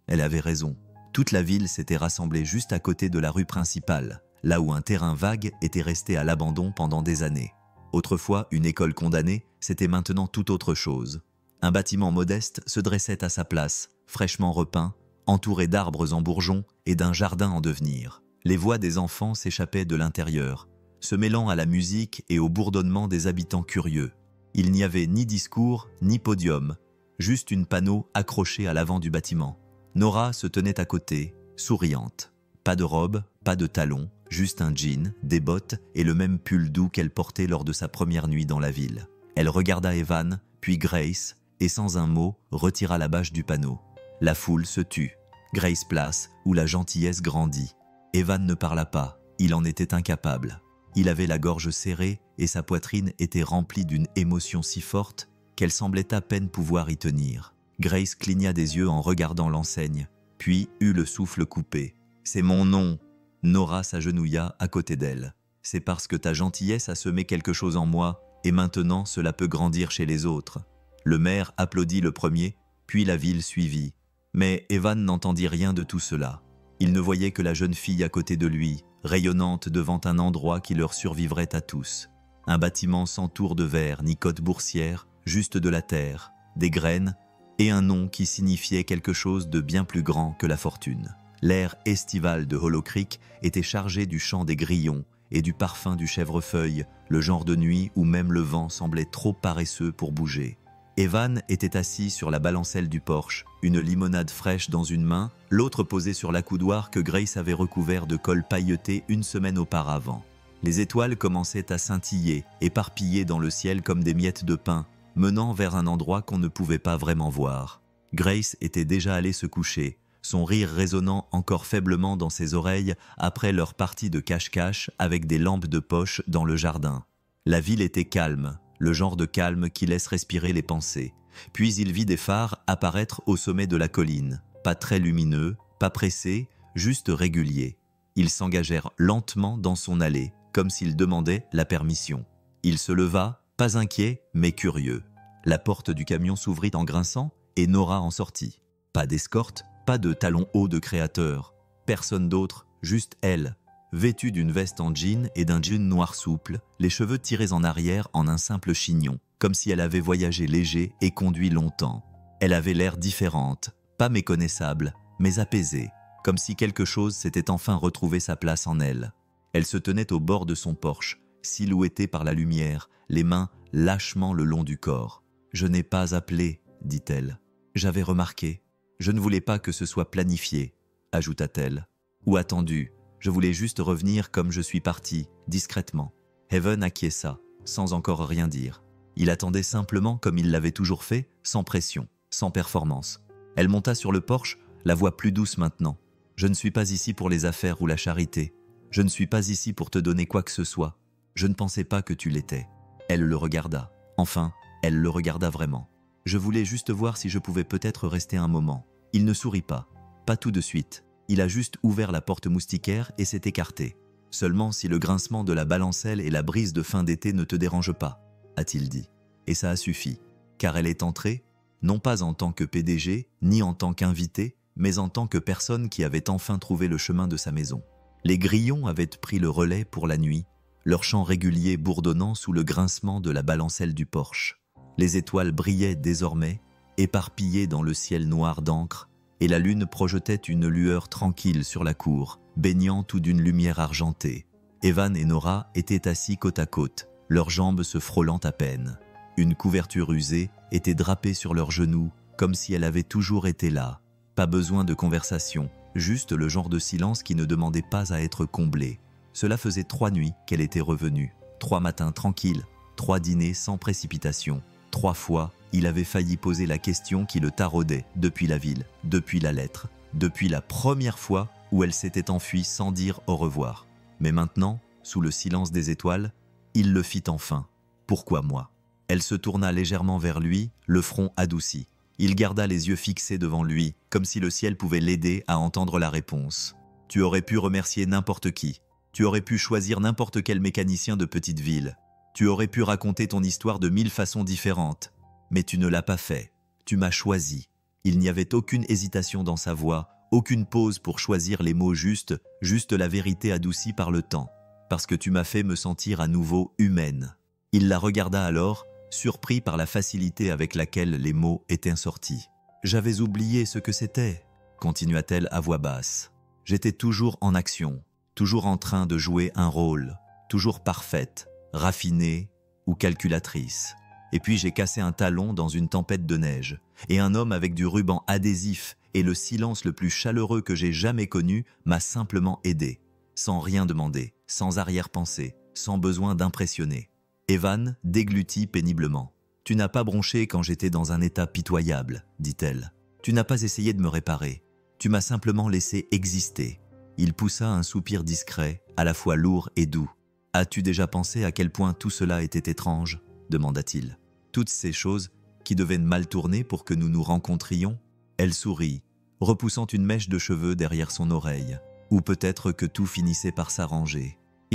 Speaker 1: Elle avait raison. Toute la ville s'était rassemblée juste à côté de la rue principale, là où un terrain vague était resté à l'abandon pendant des années. Autrefois, une école condamnée, c'était maintenant tout autre chose. Un bâtiment modeste se dressait à sa place, fraîchement repeint, entouré d'arbres en bourgeons et d'un jardin en devenir. Les voix des enfants s'échappaient de l'intérieur, se mêlant à la musique et au bourdonnement des habitants curieux. Il n'y avait ni discours, ni podium, juste une panneau accrochée à l'avant du bâtiment. Nora se tenait à côté, souriante. Pas de robe, pas de talons, juste un jean, des bottes et le même pull doux qu'elle portait lors de sa première nuit dans la ville. Elle regarda Evan, puis Grace, et sans un mot, retira la bâche du panneau. La foule se tut. Grace Place, où la gentillesse grandit. Evan ne parla pas, il en était incapable. Il avait la gorge serrée et sa poitrine était remplie d'une émotion si forte qu'elle semblait à peine pouvoir y tenir. Grace cligna des yeux en regardant l'enseigne, puis eut le souffle coupé. « C'est mon nom !» Nora s'agenouilla à côté d'elle. « C'est parce que ta gentillesse a semé quelque chose en moi, et maintenant cela peut grandir chez les autres. » Le maire applaudit le premier, puis la ville suivit. Mais Evan n'entendit rien de tout cela. Il ne voyait que la jeune fille à côté de lui, rayonnante devant un endroit qui leur survivrait à tous. Un bâtiment sans tour de verre ni côte boursière, juste de la terre, des graines et un nom qui signifiait quelque chose de bien plus grand que la fortune. L'air estival de Hollow Creek était chargé du chant des grillons et du parfum du chèvrefeuille, le genre de nuit où même le vent semblait trop paresseux pour bouger. Evan était assis sur la balancelle du porche, une limonade fraîche dans une main, l'autre posée sur l'accoudoir que Grace avait recouvert de colle pailletée une semaine auparavant. Les étoiles commençaient à scintiller, éparpillées dans le ciel comme des miettes de pain, menant vers un endroit qu'on ne pouvait pas vraiment voir. Grace était déjà allée se coucher, son rire résonnant encore faiblement dans ses oreilles après leur partie de cache-cache avec des lampes de poche dans le jardin. La ville était calme, le genre de calme qui laisse respirer les pensées. Puis il vit des phares apparaître au sommet de la colline, pas très lumineux, pas pressés, juste réguliers. Ils s'engagèrent lentement dans son allée, comme s'ils demandaient la permission. Il se leva, pas inquiet, mais curieux. La porte du camion s'ouvrit en grinçant et Nora en sortit. Pas d'escorte, pas de talons hauts de créateur. Personne d'autre, juste elle, vêtue d'une veste en jean et d'un jean noir souple, les cheveux tirés en arrière en un simple chignon, comme si elle avait voyagé léger et conduit longtemps. Elle avait l'air différente, pas méconnaissable, mais apaisée, comme si quelque chose s'était enfin retrouvé sa place en elle. Elle se tenait au bord de son porche, silhouettée par la lumière, les mains lâchement le long du corps. « Je n'ai pas appelé, » dit-elle. « J'avais remarqué. Je ne voulais pas que ce soit planifié, » ajouta-t-elle. « Ou attendu. Je voulais juste revenir comme je suis partie, discrètement. » Evan acquiesça, sans encore rien dire. Il attendait simplement comme il l'avait toujours fait, sans pression, sans performance. Elle monta sur le porche, la voix plus douce maintenant. « Je ne suis pas ici pour les affaires ou la charité. Je ne suis pas ici pour te donner quoi que ce soit. Je ne pensais pas que tu l'étais. » Elle le regarda. Enfin, elle le regarda vraiment. « Je voulais juste voir si je pouvais peut-être rester un moment. » Il ne sourit pas. Pas tout de suite. Il a juste ouvert la porte moustiquaire et s'est écarté. « Seulement si le grincement de la balancelle et la brise de fin d'été ne te dérangent pas, » a-t-il dit. Et ça a suffi. Car elle est entrée, non pas en tant que PDG, ni en tant qu'invitée, mais en tant que personne qui avait enfin trouvé le chemin de sa maison. Les grillons avaient pris le relais pour la nuit, leur chant régulier bourdonnant sous le grincement de la balancelle du porche. Les étoiles brillaient désormais, éparpillées dans le ciel noir d'encre, et la lune projetait une lueur tranquille sur la cour, baignant tout d'une lumière argentée. Evan et Nora étaient assis côte à côte, leurs jambes se frôlant à peine. Une couverture usée était drapée sur leurs genoux, comme si elle avait toujours été là. Pas besoin de conversation, juste le genre de silence qui ne demandait pas à être comblé. Cela faisait 3 nuits qu'elle était revenue, 3 matins tranquilles, 3 dîners sans précipitation. 3 fois, il avait failli poser la question qui le taraudait depuis la ville, depuis la lettre, depuis la première fois où elle s'était enfuie sans dire au revoir. Mais maintenant, sous le silence des étoiles, il le fit enfin. « Pourquoi moi ?» Elle se tourna légèrement vers lui, le front adouci. Il garda les yeux fixés devant lui, comme si le ciel pouvait l'aider à entendre la réponse. « Tu aurais pu remercier n'importe qui. Tu aurais pu choisir n'importe quel mécanicien de petite ville. Tu aurais pu raconter ton histoire de 1000 façons différentes. Mais tu ne l'as pas fait. Tu m'as choisi. » Il n'y avait aucune hésitation dans sa voix, aucune pause pour choisir les mots justes, juste la vérité adoucie par le temps. « Parce que tu m'as fait me sentir à nouveau humaine. » Il la regarda alors, surpris par la facilité avec laquelle les mots étaient sortis. « J'avais oublié ce que c'était, » continua-t-elle à voix basse. « J'étais toujours en action, toujours en train de jouer un rôle, toujours parfaite, raffinée ou calculatrice. Et puis j'ai cassé un talon dans une tempête de neige, et un homme avec du ruban adhésif et le silence le plus chaleureux que j'ai jamais connu m'a simplement aidé, sans rien demander, sans arrière-pensée, sans besoin d'impressionner. » Evan déglutit péniblement. « Tu n'as pas bronché quand j'étais dans un état pitoyable, » dit-elle. « Tu n'as pas essayé de me réparer. Tu m'as simplement laissé exister. » Il poussa un soupir discret, à la fois lourd et doux. « As-tu déjà pensé à quel point tout cela était étrange ?» demanda-t-il. « Toutes ces choses qui devaient mal tourner pour que nous nous rencontrions ?» Elle sourit, repoussant une mèche de cheveux derrière son oreille. Ou peut-être que tout finissait par s'arranger. «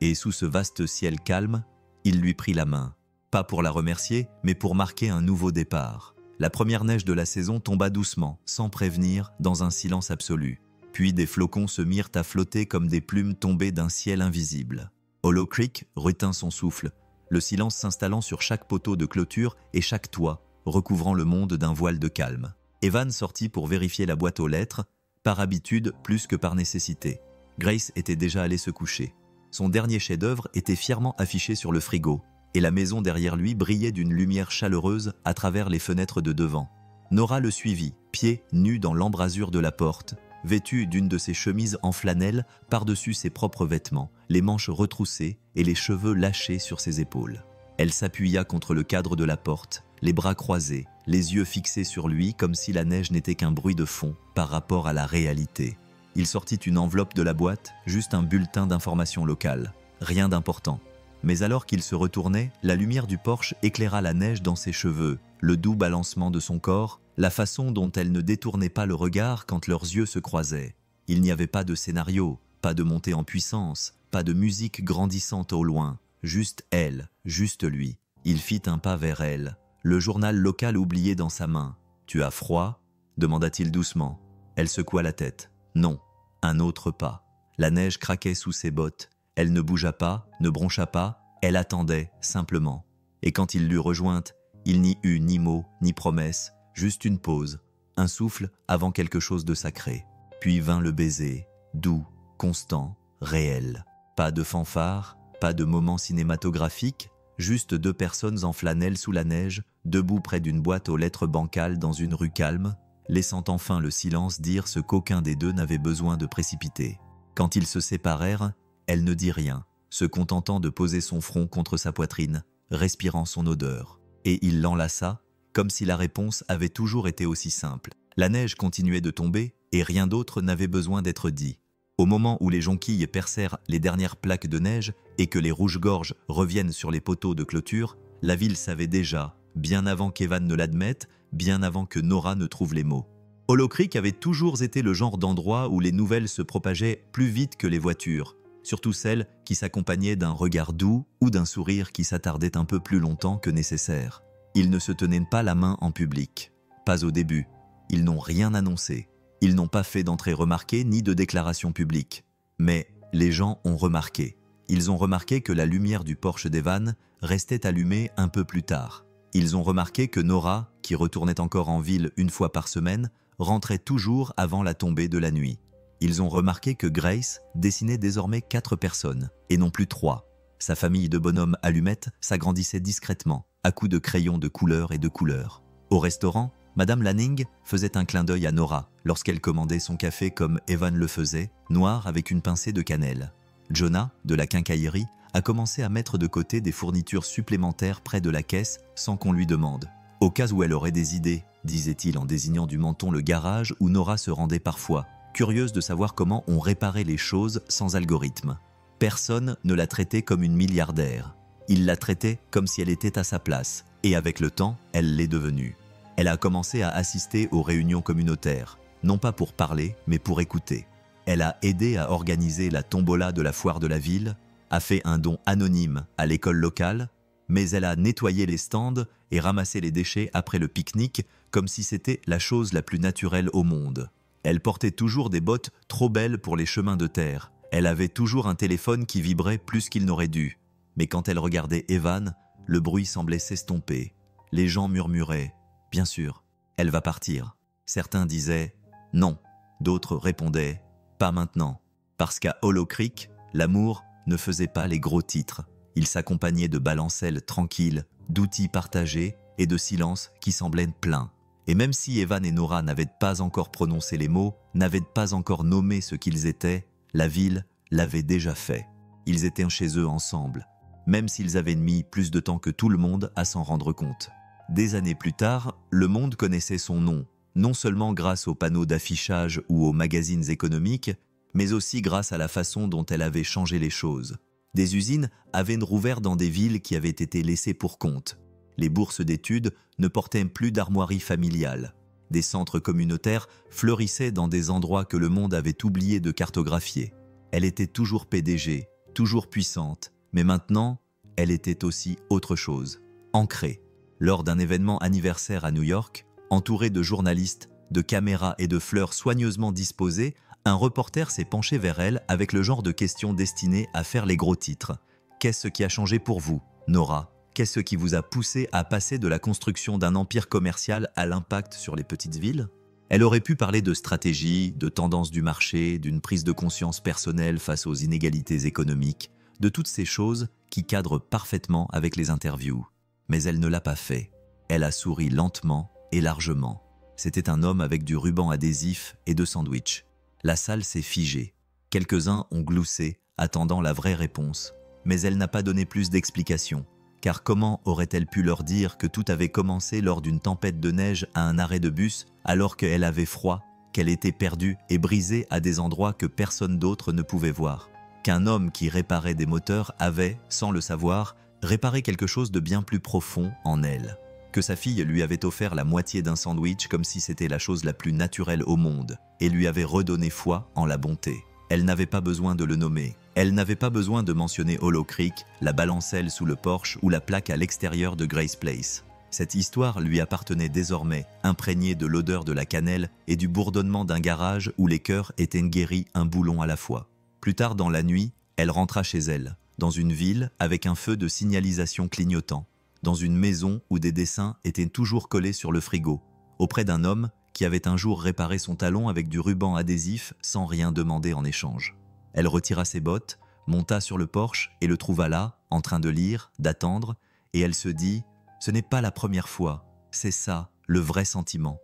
Speaker 1: Et sous ce vaste ciel calme, il lui prit la main. Pas pour la remercier, mais pour marquer un nouveau départ. La première neige de la saison tomba doucement, sans prévenir, dans un silence absolu. Puis des flocons se mirent à flotter comme des plumes tombées d'un ciel invisible. Hollow Creek retint son souffle, le silence s'installant sur chaque poteau de clôture et chaque toit, recouvrant le monde d'un voile de calme. Evan sortit pour vérifier la boîte aux lettres, par habitude plus que par nécessité. Grace était déjà allée se coucher. Son dernier chef-d'œuvre était fièrement affiché sur le frigo, et la maison derrière lui brillait d'une lumière chaleureuse à travers les fenêtres de devant. Nora le suivit, pieds nus dans l'embrasure de la porte, vêtue d'une de ses chemises en flanelle par-dessus ses propres vêtements, les manches retroussées et les cheveux lâchés sur ses épaules. Elle s'appuya contre le cadre de la porte, les bras croisés, les yeux fixés sur lui comme si la neige n'était qu'un bruit de fond par rapport à la réalité. Il sortit une enveloppe de la boîte, juste un bulletin d'information locale. Rien d'important. Mais alors qu'il se retournait, la lumière du porche éclaira la neige dans ses cheveux, le doux balancement de son corps, la façon dont elle ne détournait pas le regard quand leurs yeux se croisaient. Il n'y avait pas de scénario, pas de montée en puissance, pas de musique grandissante au loin. Juste elle, juste lui. Il fit un pas vers elle, le journal local oublié dans sa main. « Tu as froid ?» demanda-t-il doucement. Elle secoua la tête. Non, un autre pas. La neige craquait sous ses bottes. Elle ne bougea pas, ne broncha pas, elle attendait, simplement. Et quand il l'eut rejointe, il n'y eut ni mots, ni promesses, juste une pause, un souffle avant quelque chose de sacré. Puis vint le baiser, doux, constant, réel. Pas de fanfare, pas de moment cinématographique, juste 2 personnes en flanelle sous la neige, debout près d'une boîte aux lettres bancales dans une rue calme, laissant enfin le silence dire ce qu'aucun des deux n'avait besoin de précipiter. Quand ils se séparèrent, elle ne dit rien, se contentant de poser son front contre sa poitrine, respirant son odeur. Et il l'enlaça, comme si la réponse avait toujours été aussi simple. La neige continuait de tomber, et rien d'autre n'avait besoin d'être dit. Au moment où les jonquilles percèrent les dernières plaques de neige et que les rouges-gorges reviennent sur les poteaux de clôture, la ville savait déjà, bien avant qu'Evan ne l'admette, bien avant que Nora ne trouve les mots. Hollow Creek avait toujours été le genre d'endroit où les nouvelles se propageaient plus vite que les voitures, surtout celles qui s'accompagnaient d'un regard doux ou d'un sourire qui s'attardait un peu plus longtemps que nécessaire. Ils ne se tenaient pas la main en public. Pas au début. Ils n'ont rien annoncé. Ils n'ont pas fait d'entrée remarquée ni de déclaration publique. Mais les gens ont remarqué. Ils ont remarqué que la lumière du Porsche d'Evan restait allumée un peu plus tard. Ils ont remarqué que Nora, qui retournait encore en ville une fois par semaine, rentrait toujours avant la tombée de la nuit. Ils ont remarqué que Grace dessinait désormais 4 personnes, et non plus 3. Sa famille de bonhommes allumettes s'agrandissait discrètement, à coups de crayons de couleur et de couleurs. Au restaurant, Madame Lanning faisait un clin d'œil à Nora lorsqu'elle commandait son café comme Evan le faisait, noir avec une pincée de cannelle. Jonah, de la quincaillerie, a commencé à mettre de côté des fournitures supplémentaires près de la caisse sans qu'on lui demande. Au cas où elle aurait des idées, disait-il en désignant du menton le garage où Nora se rendait parfois, curieuse de savoir comment on réparait les choses sans algorithme. Personne ne la traitait comme une milliardaire. Il la traitait comme si elle était à sa place, et avec le temps, elle l'est devenue. Elle a commencé à assister aux réunions communautaires, non pas pour parler, mais pour écouter. Elle a aidé à organiser la tombola de la foire de la ville, a fait un don anonyme à l'école locale, mais elle a nettoyé les stands et ramassé les déchets après le pique-nique comme si c'était la chose la plus naturelle au monde. Elle portait toujours des bottes trop belles pour les chemins de terre. Elle avait toujours un téléphone qui vibrait plus qu'il n'aurait dû. Mais quand elle regardait Evan, le bruit semblait s'estomper. Les gens murmuraient « Bien sûr, elle va partir ». Certains disaient « Non ». D'autres répondaient « Pas maintenant ». Parce qu'à Hollow Creek, l'amour ne faisait pas les gros titres. Il s'accompagnait de balancelles tranquilles, d'outils partagés et de silences qui semblaient pleins. Et même si Evan et Nora n'avaient pas encore prononcé les mots, n'avaient pas encore nommé ce qu'ils étaient, la ville l'avait déjà fait. Ils étaient chez eux ensemble, même s'ils avaient mis plus de temps que tout le monde à s'en rendre compte. Des années plus tard, le monde connaissait son nom, non seulement grâce aux panneaux d'affichage ou aux magazines économiques, mais aussi grâce à la façon dont elle avait changé les choses. Des usines avaient rouvert dans des villes qui avaient été laissées pour compte. Les bourses d'études ne portaient plus d'armoiries familiales. Des centres communautaires fleurissaient dans des endroits que le monde avait oublié de cartographier. Elle était toujours PDG, toujours puissante, mais maintenant, elle était aussi autre chose, ancrée. Lors d'un événement anniversaire à New York, entourée de journalistes, de caméras et de fleurs soigneusement disposées, un reporter s'est penché vers elle avec le genre de questions destinées à faire les gros titres. « Qu'est-ce qui a changé pour vous, Nora ? Qu'est-ce qui vous a poussé à passer de la construction d'un empire commercial à l'impact sur les petites villes ?» Elle aurait pu parler de stratégie, de tendance du marché, d'une prise de conscience personnelle face aux inégalités économiques, de toutes ces choses qui cadrent parfaitement avec les interviews. Mais elle ne l'a pas fait. Elle a souri lentement et largement. C'était un homme avec du ruban adhésif et de sandwich. La salle s'est figée. Quelques-uns ont gloussé, attendant la vraie réponse. Mais elle n'a pas donné plus d'explications. Car comment aurait-elle pu leur dire que tout avait commencé lors d'une tempête de neige à un arrêt de bus alors qu'elle avait froid, qu'elle était perdue et brisée à des endroits que personne d'autre ne pouvait voir? Qu'un homme qui réparait des moteurs avait, sans le savoir, réparé quelque chose de bien plus profond en elle. Que sa fille lui avait offert la moitié d'un sandwich comme si c'était la chose la plus naturelle au monde et lui avait redonné foi en la bonté. Elle n'avait pas besoin de le nommer. Elle n'avait pas besoin de mentionner Hollow Creek, la balancelle sous le Porsche ou la plaque à l'extérieur de Grace Place. Cette histoire lui appartenait désormais, imprégnée de l'odeur de la cannelle et du bourdonnement d'un garage où les cœurs étaient guéris un boulon à la fois. Plus tard dans la nuit, elle rentra chez elle, dans une ville avec un feu de signalisation clignotant, dans une maison où des dessins étaient toujours collés sur le frigo, auprès d'un homme qui avait un jour réparé son talon avec du ruban adhésif sans rien demander en échange. Elle retira ses bottes, monta sur le Porsche et le trouva là, en train de lire, d'attendre, et elle se dit « Ce n'est pas la première fois, c'est ça, le vrai sentiment ».